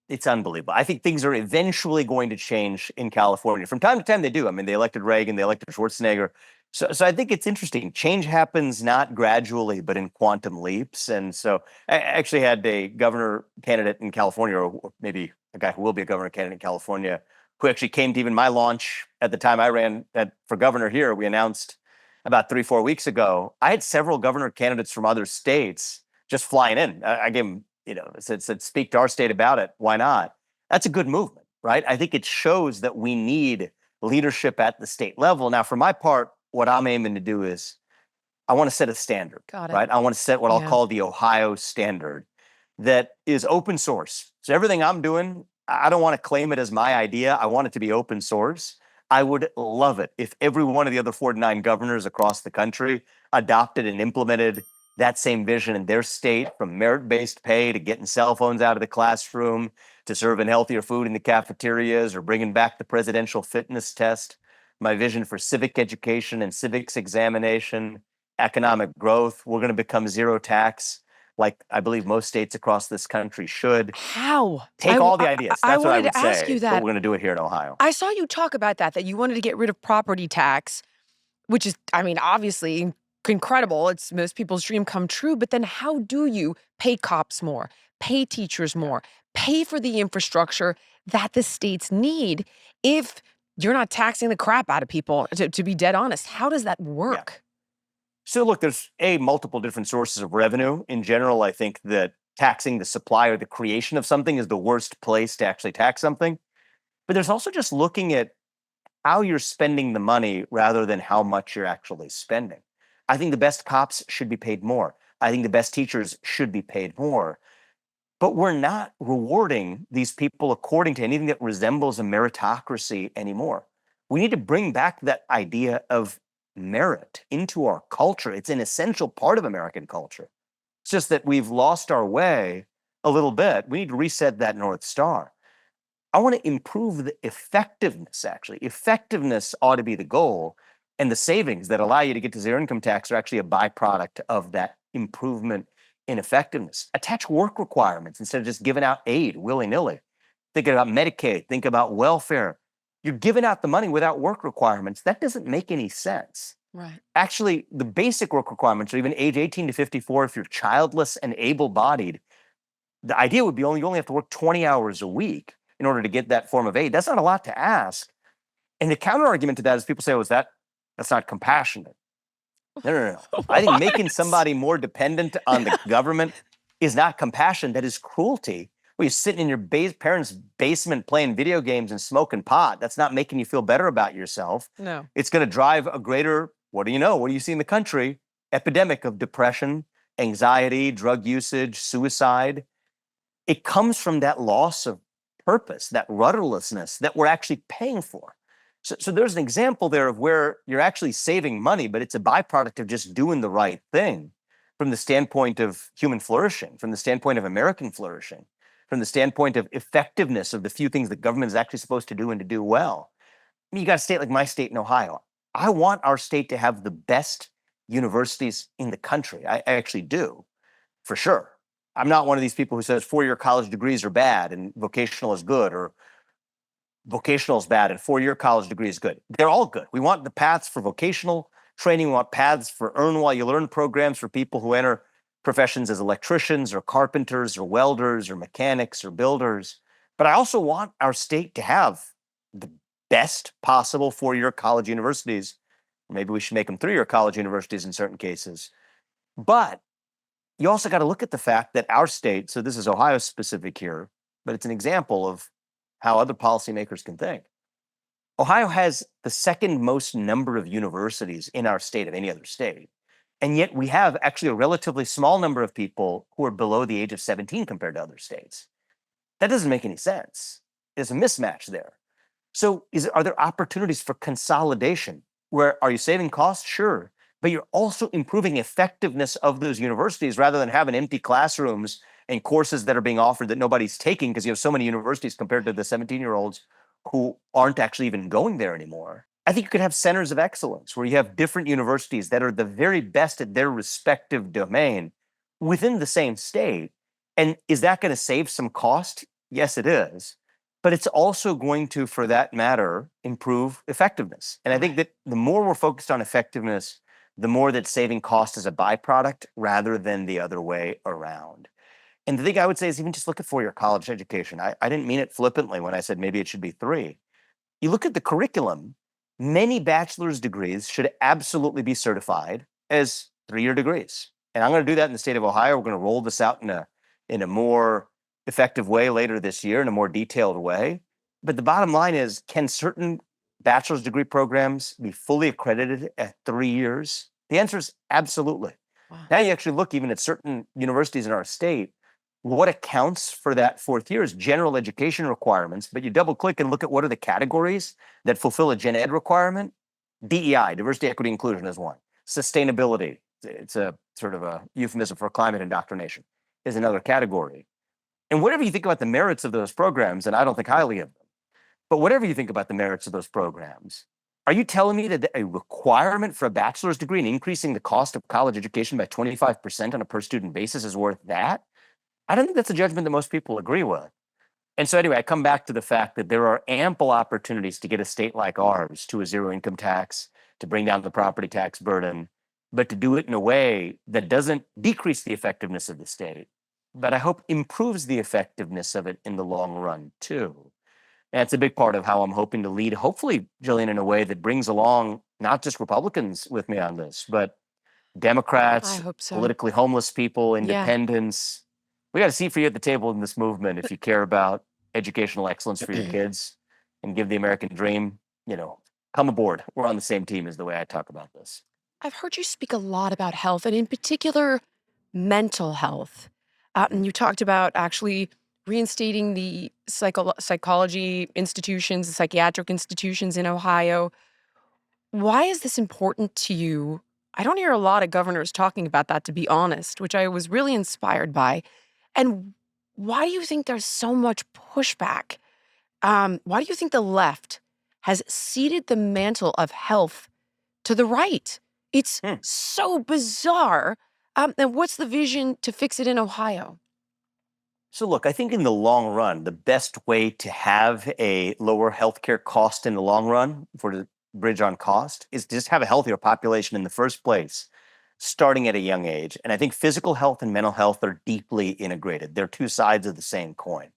It's unbelievable. I think things are eventually going to change in California. From time to time, they do. I mean, they elected Reagan, they elected Schwarzenegger. So I think it's interesting. Change happens not gradually, but in quantum leaps. And so I actually had a governor candidate in California, or maybe a guy who will be a governor candidate in California, who actually came to even my launch at the time I ran for governor here. We announced about 3-4 weeks ago. I had several governor candidates from other states just flying in. I gave them, said, speak to our state about it. Why not? That's a good movement, right? I think it shows that we need leadership at the state level. Now, for my part, what I'm aiming to do is I want to set a standard, Got it. right? I want to set what I'll call the Ohio standard that is open source. So everything I'm doing, I don't want to claim it as my idea. I want it to be open source. I would love it if every one of the other 49 governors across the country adopted and implemented that same vision in their state, from merit-based pay to getting cell phones out of the classroom to serving healthier food in the cafeterias or bringing back the presidential fitness test. My vision for civic education and civics examination, economic growth. We're going to become zero tax, like I believe most states across this country should. How? Take all the ideas. I That's what I wanted would to ask say. you But that. we're going to do it here in Ohio. I saw you talk about that you wanted to get rid of property tax, which is, obviously incredible. It's most people's dream come true. But then how do you pay cops more, pay teachers more, pay for the infrastructure that the states need if you're not taxing the crap out of people, to be dead honest? How does that work? So look, there's multiple different sources of revenue. In general, I think that taxing the supply or the creation of something is the worst place to actually tax something. But there's also just looking at how you're spending the money rather than how much you're actually spending. I think the best cops should be paid more. I think the best teachers should be paid more. But we're not rewarding these people according to anything that resembles a meritocracy anymore. We need to bring back that idea of merit into our culture. It's an essential part of American culture. It's just that we've lost our way a little bit. We need to reset that North Star. I want to improve the effectiveness, actually. Effectiveness ought to be the goal. And the savings that allow you to get to zero income tax are actually a byproduct of that improvement in effectiveness. Attach work requirements instead of just giving out aid willy-nilly. Think about Medicaid, think about welfare. You're giving out the money without work requirements. That doesn't make any sense. Right. Actually, the basic work requirements are even age 18 to 54 if you're childless and able-bodied. The idea would be you only have to work 20 hours a week in order to get that form of aid. That's not a lot to ask. And the counter-argument to that is people say, that's not compassionate. No. I think making somebody more dependent on the government is not compassion. That is cruelty. Where you're sitting in your parents' basement playing video games and smoking pot. That's not making you feel better about yourself. No. It's going to drive a greater what do you know? What do you see in the country? Epidemic of depression, anxiety, drug usage, suicide. It comes from that loss of purpose, that rudderlessness that we're actually paying for. So there's an example there of where you're actually saving money, but it's a byproduct of just doing the right thing from the standpoint of human flourishing, from the standpoint of American flourishing, from the standpoint of effectiveness of the few things that government is actually supposed to do and to do well. I mean, you got a state like my state in Ohio. I want our state to have the best universities in the country. I actually do, for sure. I'm not one of these people who says four-year college degrees are bad and vocational is good, or vocational is bad and four-year college degree is good. They're all good. We want the paths for vocational training. We want paths for earn while you learn programs for people who enter professions as electricians or carpenters or welders or mechanics or builders. But I also want our state to have the best possible four-year college universities. Maybe we should make them three-year college universities in certain cases. But you also got to look at the fact that our state, so this is Ohio specific here, but it's an example of how other policymakers can think. Ohio has the second most number of universities in our state of any other state. And yet we have actually a relatively small number of people who are below the age of 17 compared to other states. That doesn't make any sense. There's a mismatch there. So are there opportunities for consolidation? Where are you saving costs? Sure. But you're also improving effectiveness of those universities rather than having empty classrooms and courses that are being offered that nobody's taking because you have so many universities compared to the 17-year-olds who aren't actually even going there anymore. I think you could have centers of excellence where you have different universities that are the very best at their respective domain within the same state. And is that going to save some cost? Yes, it is. But it's also going to, for that matter, improve effectiveness. And I think that the more we're focused on effectiveness, the more that saving cost is a byproduct rather than the other way around. And the thing I would say is even just look at four-year college education. I didn't mean it flippantly when I said maybe it should be three. You look at the curriculum, many bachelor's degrees should absolutely be certified as three-year degrees. And I'm going to do that in the state of Ohio. We're going to roll this out in a more effective way later this year, in a more detailed way. But the bottom line is, can certain bachelor's degree programs be fully accredited at 3 years? The answer is absolutely. Wow. Now you actually look even at certain universities in our state, what accounts for that fourth year is general education requirements, but you double click and look at what are the categories that fulfill a gen ed requirement. DEI, diversity, equity, inclusion is one. Sustainability, it's a sort of a euphemism for climate indoctrination, is another category. And whatever you think about the merits of those programs, and I don't think highly of them, but whatever you think about the merits of those programs, are you telling me that a requirement for a bachelor's degree and increasing the cost of college education by 25% on a per student basis is worth that? I don't think that's a judgment that most people agree with. And so anyway, I come back to the fact that there are ample opportunities to get a state like ours to a zero income tax, to bring down the property tax burden, but to do it in a way that doesn't decrease the effectiveness of the state, but I hope improves the effectiveness of it in the long run too. And it's a big part of how I'm hoping to lead, hopefully, Jillian, in a way that brings along not just Republicans with me on this, but Democrats, I hope so. politically homeless people, independents. We got a seat for you at the table in this movement if you care about educational excellence for your kids and give the American dream, come aboard. We're on the same team is the way I talk about this. I've heard you speak a lot about health, and in particular, mental health. And you talked about actually reinstating the psychology institutions, the psychiatric institutions in Ohio. Why is this important to you? I don't hear a lot of governors talking about that, to be honest, which I was really inspired by. And why do you think there's so much pushback? Why do you think the left has ceded the mantle of health to the right? It's so bizarre. And what's the vision to fix it in Ohio? So look, I think in the long run, the best way to have a lower healthcare cost in the long run for the bridge on cost is to just have a healthier population in the first place, starting at a young age. And I think physical health and mental health are deeply integrated. They're two sides of the same coin.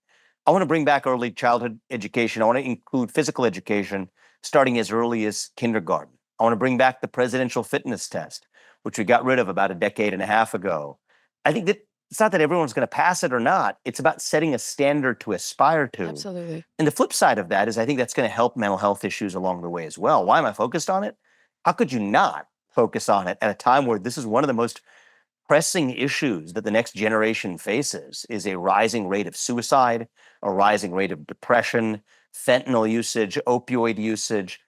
I want to bring back early childhood education. I want to include physical education starting as early as kindergarten. I want to bring back the presidential fitness test, which we got rid of about a decade and a half ago. I think that it's not that everyone's going to pass it or not. It's about setting a standard to aspire to. Absolutely. And the flip side of that is I think that's going to help mental health issues along the way as well. Why am I focused on it? How could you not? focus on it at a time where this is one of the most pressing issues that the next generation faces is a rising rate of suicide, a rising rate of depression, fentanyl usage, opioid usage.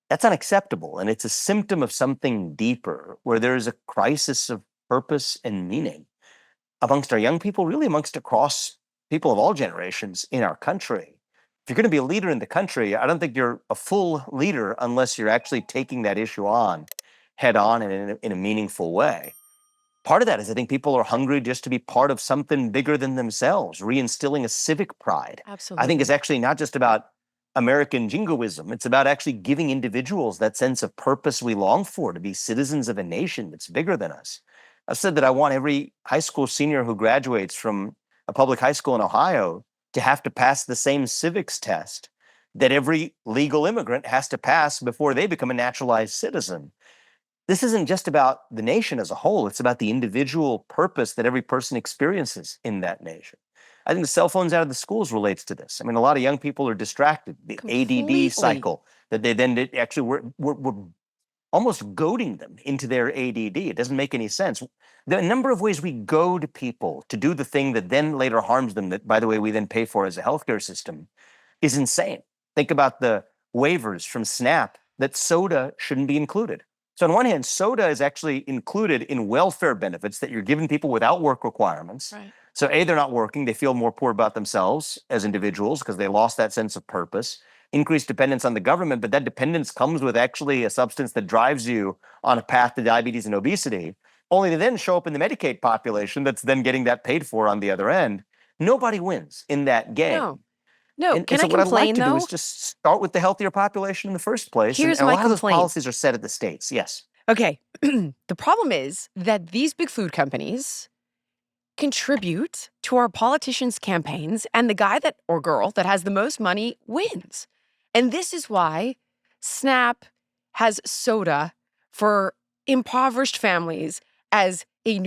That's unacceptable. And it's a symptom of something deeper where there is a crisis of purpose and meaning amongst our young people, really amongst across people of all generations in our country. If you're going to be a leader in the country, I don't think you're a full leader unless you're actually taking that issue on head on and in a meaningful way. Part of that is I think people are hungry just to be part of something bigger than themselves, reinstilling a civic pride. Absolutely. I think it's actually not just about American jingoism. It's about actually giving individuals that sense of purpose we long for, to be citizens of a nation that's bigger than us. I've said that I want every high school senior who graduates from a public high school in Ohio to have to pass the same civics test that every legal immigrant has to pass before they become a naturalized citizen. This isn't just about the nation as a whole. It's about the individual purpose that every person experiences in that nation. I think the cell phones out of the schools relates to this. I mean, a lot of young people are distracted. The Completely. ADD cycle that they then actually we're almost goading them into their ADD. It doesn't make any sense. The number of ways we goad people to do the thing that then later harms them, that, by the way, we then pay for as a healthcare system, is insane. Think about the waivers from SNAP that soda shouldn't be included. So on one hand, soda is actually included in welfare benefits that you're giving people without work requirements. Right. So A, they're not working. They feel more poor about themselves as individuals because they lost that sense of purpose. Increased dependence on the government, but that dependence comes with actually a substance that drives you on a path to diabetes and obesity, only to then show up in the Medicaid population that's then getting that paid for on the other end. Nobody wins in that game. No. And Can so I what I'd like complain, to do though? is just start with the healthier population in the first place. Here's and a my lot of those complaint. policies are set at the states. Yes. Okay. The problem is that these big food companies contribute to our politicians' campaigns, and the guy that or girl that has the most money wins. And this is why SNAP has soda for impoverished families as a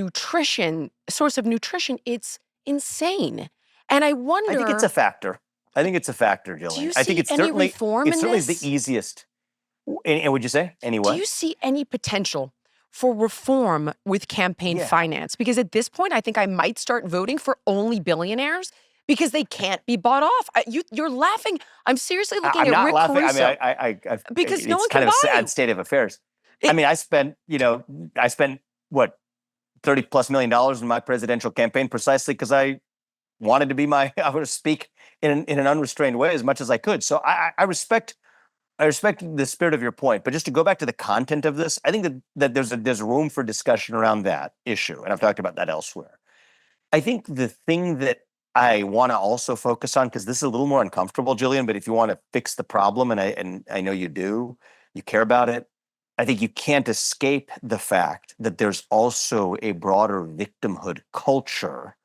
source of nutrition. It's insane. And I wonder. I think it's a factor. Jillian. Do you I think see it's any certainly reform in is this? the easiest. And would you say anyway? Do you see any potential for reform with campaign finance? Because at this point, I think I might start voting for only billionaires because they can't be bought off. You're laughing. I'm seriously looking I'm at not Rick laughing. Caruso. I mean, because it's no one kind can of a buy sad you. state of affairs. I mean, I spent what $30+ million in my presidential campaign precisely because I wanted to be I want to speak in an unrestrained way as much as I could. So I respect the spirit of your point, but just to go back to the content of this, I think that there's room for discussion around that issue, and I've talked about that elsewhere. I think the thing that I want to also focus on, because this is a little more uncomfortable, Jillian, but if you want to fix the problem, and I know you do, you care about it, I think you can't escape the fact that there's also a broader victimhood culture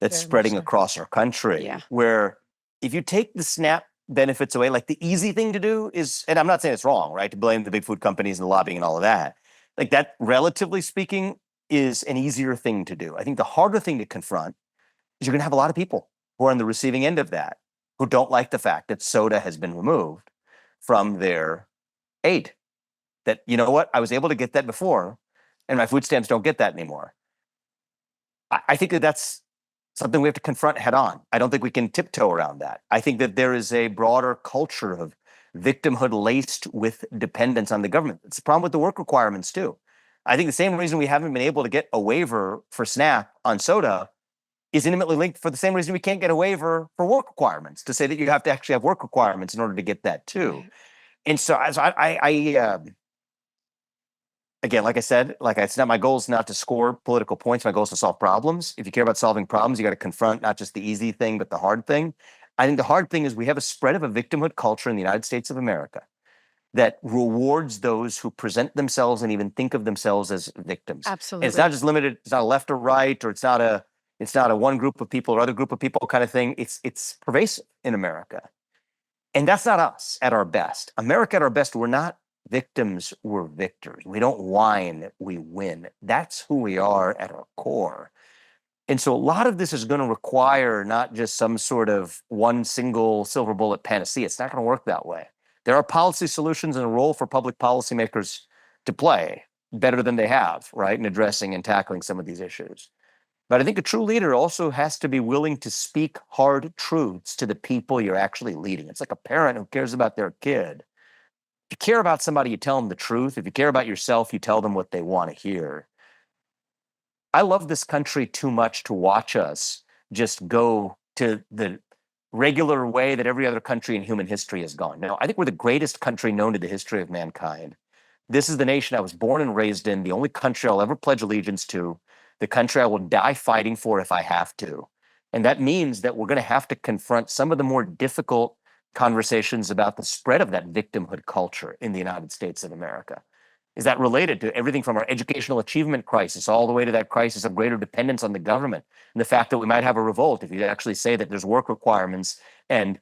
that's Very much spreading so. across our country, Yeah. where if you take the SNAP benefits away, like the easy thing to do is, and I'm not saying it's wrong, right, to blame the big food companies and the lobbying and all of that, like that, relatively speaking, is an easier thing to do. I think the harder thing to confront is you're going to have a lot of people who are on the receiving end of that, who don't like the fact that soda has been removed from their aid. That, you know what, I was able to get that before, and my food stamps don't get that anymore. I think that that's something we have to confront head on. I don't think we can tiptoe around that. I think that there is a broader culture of victimhood laced with dependence on the government. It's a problem with the work requirements too. I think the same reason we haven't been able to get a waiver for SNAP on soda is intimately linked for the same reason we can't get a waiver for work requirements, to say that you have to actually have work requirements in order to get that too. Right. And so again, like I said, it's not, my goal is not to score political points. My goal is to solve problems. If you care about solving problems, you got to confront not just the easy thing, but the hard thing. I think the hard thing is we have a spread of a victimhood culture in the United States of America that rewards those who present themselves and even think of themselves as victims. Absolutely. And it's not just limited. It's not a left or right, or it's not a one group of people or other group of people kind of thing. It's pervasive in America. And that's not us at our best. America at our best, we're not victims, we're victors. We don't whine, we win. That's who we are at our core. And so a lot of this is going to require not just some sort of one single silver bullet panacea. It's not going to work that way. There are policy solutions and a role for public policymakers to play. better than they have, right, in addressing and tackling some of these issues. But I think a true leader also has to be willing to speak hard truths to the people you're actually leading. It's like a parent who cares about their kid. If you care about somebody, you tell them the truth. If you care about yourself, you tell them what they want to hear. I love this country too much to watch us just go to the regular way that every other country in human history has gone. Now, I think we're the greatest country known to the history of mankind. This is the nation I was born and raised in, the only country I'll ever pledge allegiance to, the country I will die fighting for if I have to. And that means that we're going to have to confront some of the more difficult conversations about the spread of that victimhood culture in the United States of America. Is that related to everything from our educational achievement crisis all the way to that crisis of greater dependence on the government and the fact that we might have a revolt if you actually say that there's work requirements and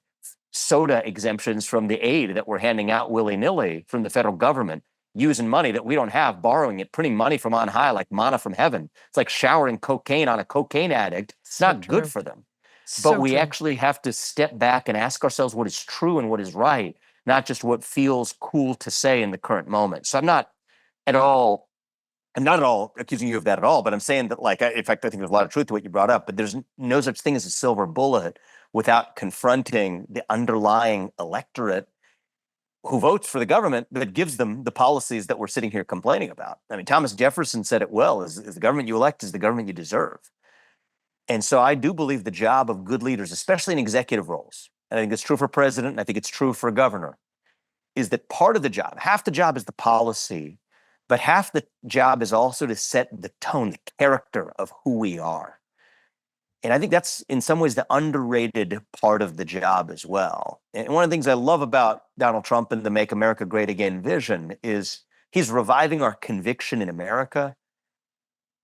soda exemptions from the aid that we're handing out willy-nilly from the federal government, using money that we don't have, borrowing it, printing money from on high like manna from heaven. It's like showering cocaine on a cocaine addict. It's So not good true. for them. So But we true. actually have to step back and ask ourselves what is true and what is right, not just what feels cool to say in the current moment. So I'm not at all accusing you of that at all, but I'm saying that, like, in fact, I think there's a lot of truth to what you brought up, but there's no such thing as a silver bullet without confronting the underlying electorate who votes for the government that gives them the policies that we're sitting here complaining about. I mean, Thomas Jefferson said it well, is the government you elect is the government you deserve. And so I do believe the job of good leaders, especially in executive roles, and I think it's true for president, and I think it's true for governor, is that part of the job, half the job is the policy, but half the job is also to set the tone, the character of who we are. And I think that's in some ways the underrated part of the job as well. And one of the things I love about Donald Trump and the Make America Great Again vision is he's reviving our conviction in America.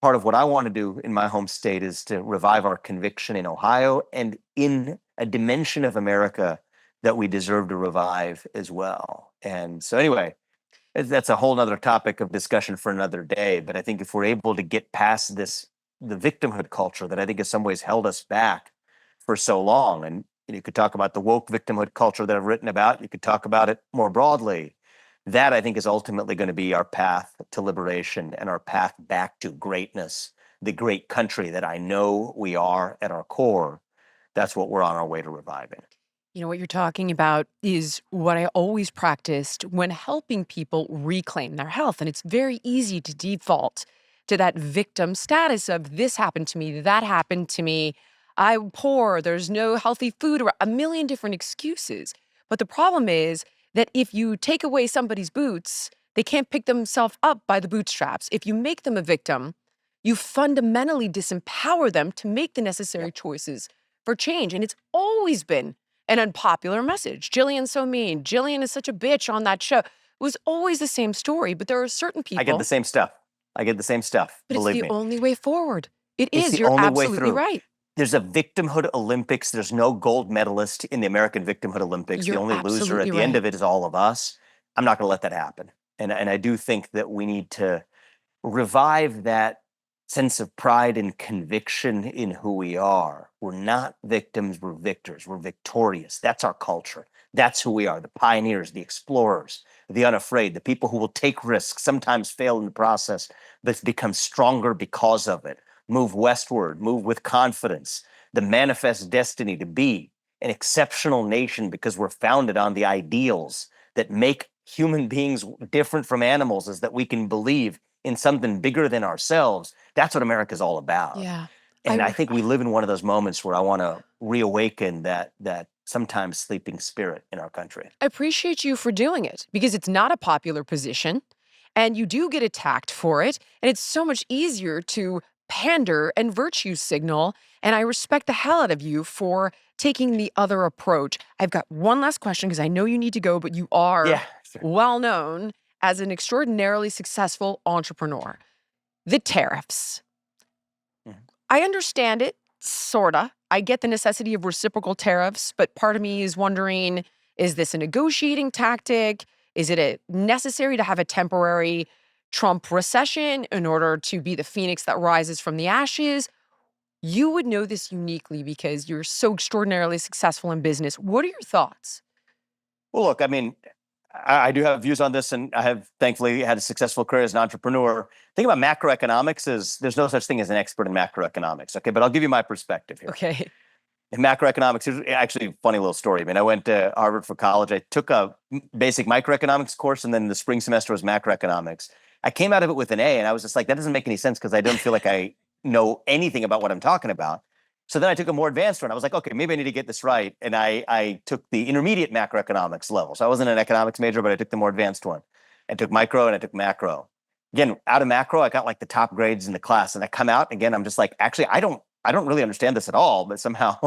Part of what I want to do in my home state is to revive our conviction in Ohio and in a dimension of America that we deserve to revive as well. And so anyway, that's a whole nother topic of discussion for another day. But I think if we're able to get past this, the victimhood culture that I think in some ways held us back for so long, and you could talk about the woke victimhood culture that I've written about, you could talk about it more broadly. That I think is ultimately going to be our path to liberation and our path back to greatness, the great country that I know we are at our core. That's what we're on our way to reviving. You know, what you're talking about is what I always practiced when helping people reclaim their health. And it's very easy to default to that victim status of this happened to me, that happened to me, I'm poor, there's no healthy food, or a million different excuses. But the problem is that if you take away somebody's boots, they can't pick themselves up by the bootstraps. If you make them a victim, you fundamentally disempower them to make the necessary choices for change. And it's always been an unpopular message. Jillian's so mean. Jillian is such a bitch on that show. It was always the same story, but there are certain people. I get the same stuff. But it's believe the me. only way forward. It It's is. the You're only way absolutely through. right. There's a victimhood Olympics. There's no gold medalist in the American victimhood Olympics. You're The only loser at absolutely the end right. of it is all of us. I'm not going to let that happen. And I do think that we need to revive that sense of pride and conviction in who we are. We're not victims, we're victors, we're victorious. That's our culture. That's who we are, the pioneers, the explorers, the unafraid, the people who will take risks, sometimes fail in the process, but become stronger because of it. Move westward, move with confidence, the manifest destiny to be an exceptional nation because we're founded on the ideals that make human beings different from animals, is that we can believe in something bigger than ourselves. That's what America's all about. Yeah. And I think we live in one of those moments where I want to reawaken that sometimes sleeping spirit in our country. I appreciate you for doing it because it's not a popular position and you do get attacked for it. And it's so much easier to pander and virtue signal. And I respect the hell out of you for taking the other approach. I've got one last question because I know you need to go, but you are Yeah. well known as an extraordinarily successful entrepreneur. The tariffs. Mhm. I understand it, sorta. I get the necessity of reciprocal tariffs, but part of me is wondering, is this a negotiating tactic? Is it necessary to have a temporary Trump recession in order to be the phoenix that rises from the ashes? You would know this uniquely because you're so extraordinarily successful in business. What are your thoughts? Well, look, I mean, I do have views on this, and I have thankfully had a successful career as an entrepreneur. The thing about macroeconomics is there's no such thing as an expert in macroeconomics. Okay, but I'll give you my perspective here. Okay. In macroeconomics, here's actually a funny little story. I mean, I went to Harvard for college. I took a basic microeconomics course, and then the spring semester was macroeconomics. I came out of it with an A, and I was just like, that doesn't make any sense because I don't feel like I know anything about what I'm talking about. So then I took a more advanced one. I was like, okay, maybe I need to get this right. And I took the intermediate macroeconomics level. So I wasn't an economics major, but I took the more advanced one. I took micro and I took macro. Again, out of macro, I got like the top grades in the class. And I come out, again, I'm just like, actually, I don't really understand this at all, but somehow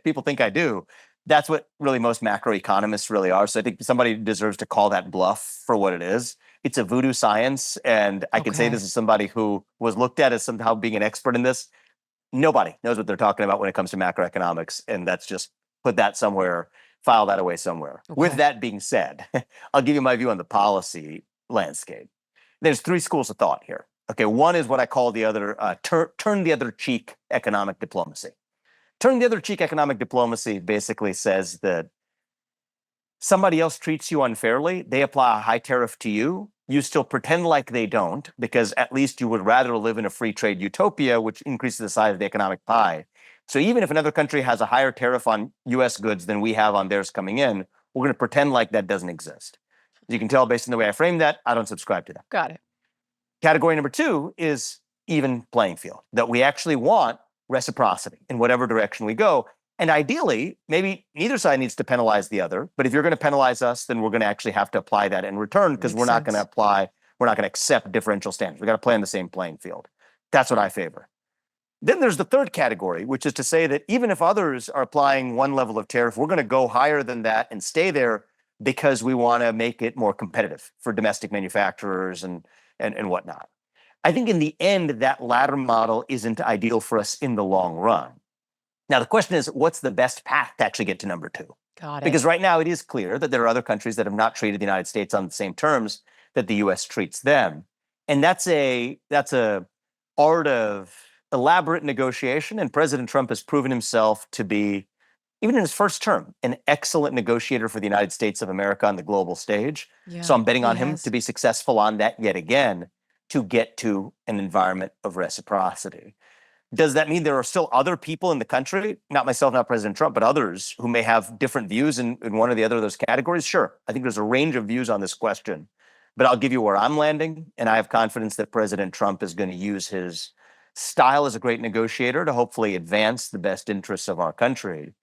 people think I do. That's what really most macroeconomists really are. So I think somebody deserves to call that bluff for what it is. It's a voodoo science. And I can say this as somebody who was looked at as somehow being an expert in this. Nobody knows what they're talking about when it comes to macroeconomics. And that's just put that somewhere, file that away somewhere. Okay. With that being said, I'll give you my view on the policy landscape. There's three schools of thought here. Okay, one is what I call the other turn the other cheek economic diplomacy. Turn the other cheek economic diplomacy basically says that somebody else treats you unfairly, they apply a high tariff to you, you still pretend like they don't, because at least you would rather live in a free trade utopia, which increases the size of the economic pie. So even if another country has a higher tariff on US goods than we have on theirs coming in, we're going to pretend like that doesn't exist. As you can tell based on the way I framed that, I don't subscribe to that. Got it. Category number two is even playing field, that we actually want reciprocity in whatever direction we go. And ideally, maybe neither side needs to penalize the other. But if you're going to penalize us, then we're going to actually have to apply that in return because we're not going to accept differential standards. We got to play on the same playing field. That's what I favor. Then there's the third category, which is to say that even if others are applying one level of tariff, we're going to go higher than that and stay there because we want to make it more competitive for domestic manufacturers and whatnot. I think in the end, that latter model isn't ideal for us in the long run. Now, the question is, what's the best path to actually get to number two? Got it. Because right now it is clear that there are other countries that have not treated the United States on the same terms that the US treats them. And that's a art of elaborate negotiation. And President Trump has proven himself to be, even in his first term, an excellent negotiator for the United States of America on the global stage. Yeah, so I'm betting on him has. to be successful on that yet again to get to an environment of reciprocity. Does that mean there are still other people in the country, not myself, not President Trump, but others who may have different views in one or the other of those categories? Sure. I think there's a range of views on this question, but I'll give you where I'm landing. And I have confidence that President Trump is going to use his style as a great negotiator to hopefully advance the best interests of our country.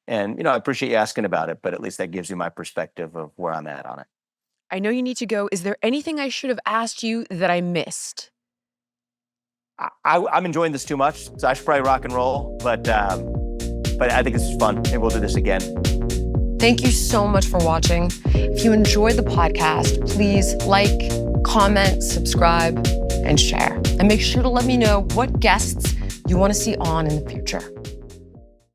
And, I appreciate you asking about it, but at least that gives you my perspective of where I'm at on it. I know you need to go. Is there anything I should have asked you that I missed? I'm enjoying this too much, so I should probably rock and roll. But I think this is fun, and we'll do this again. Thank you so much for watching. If you enjoyed the podcast, please like, comment, subscribe, and share. And make sure to let me know what guests you want to see on in the future.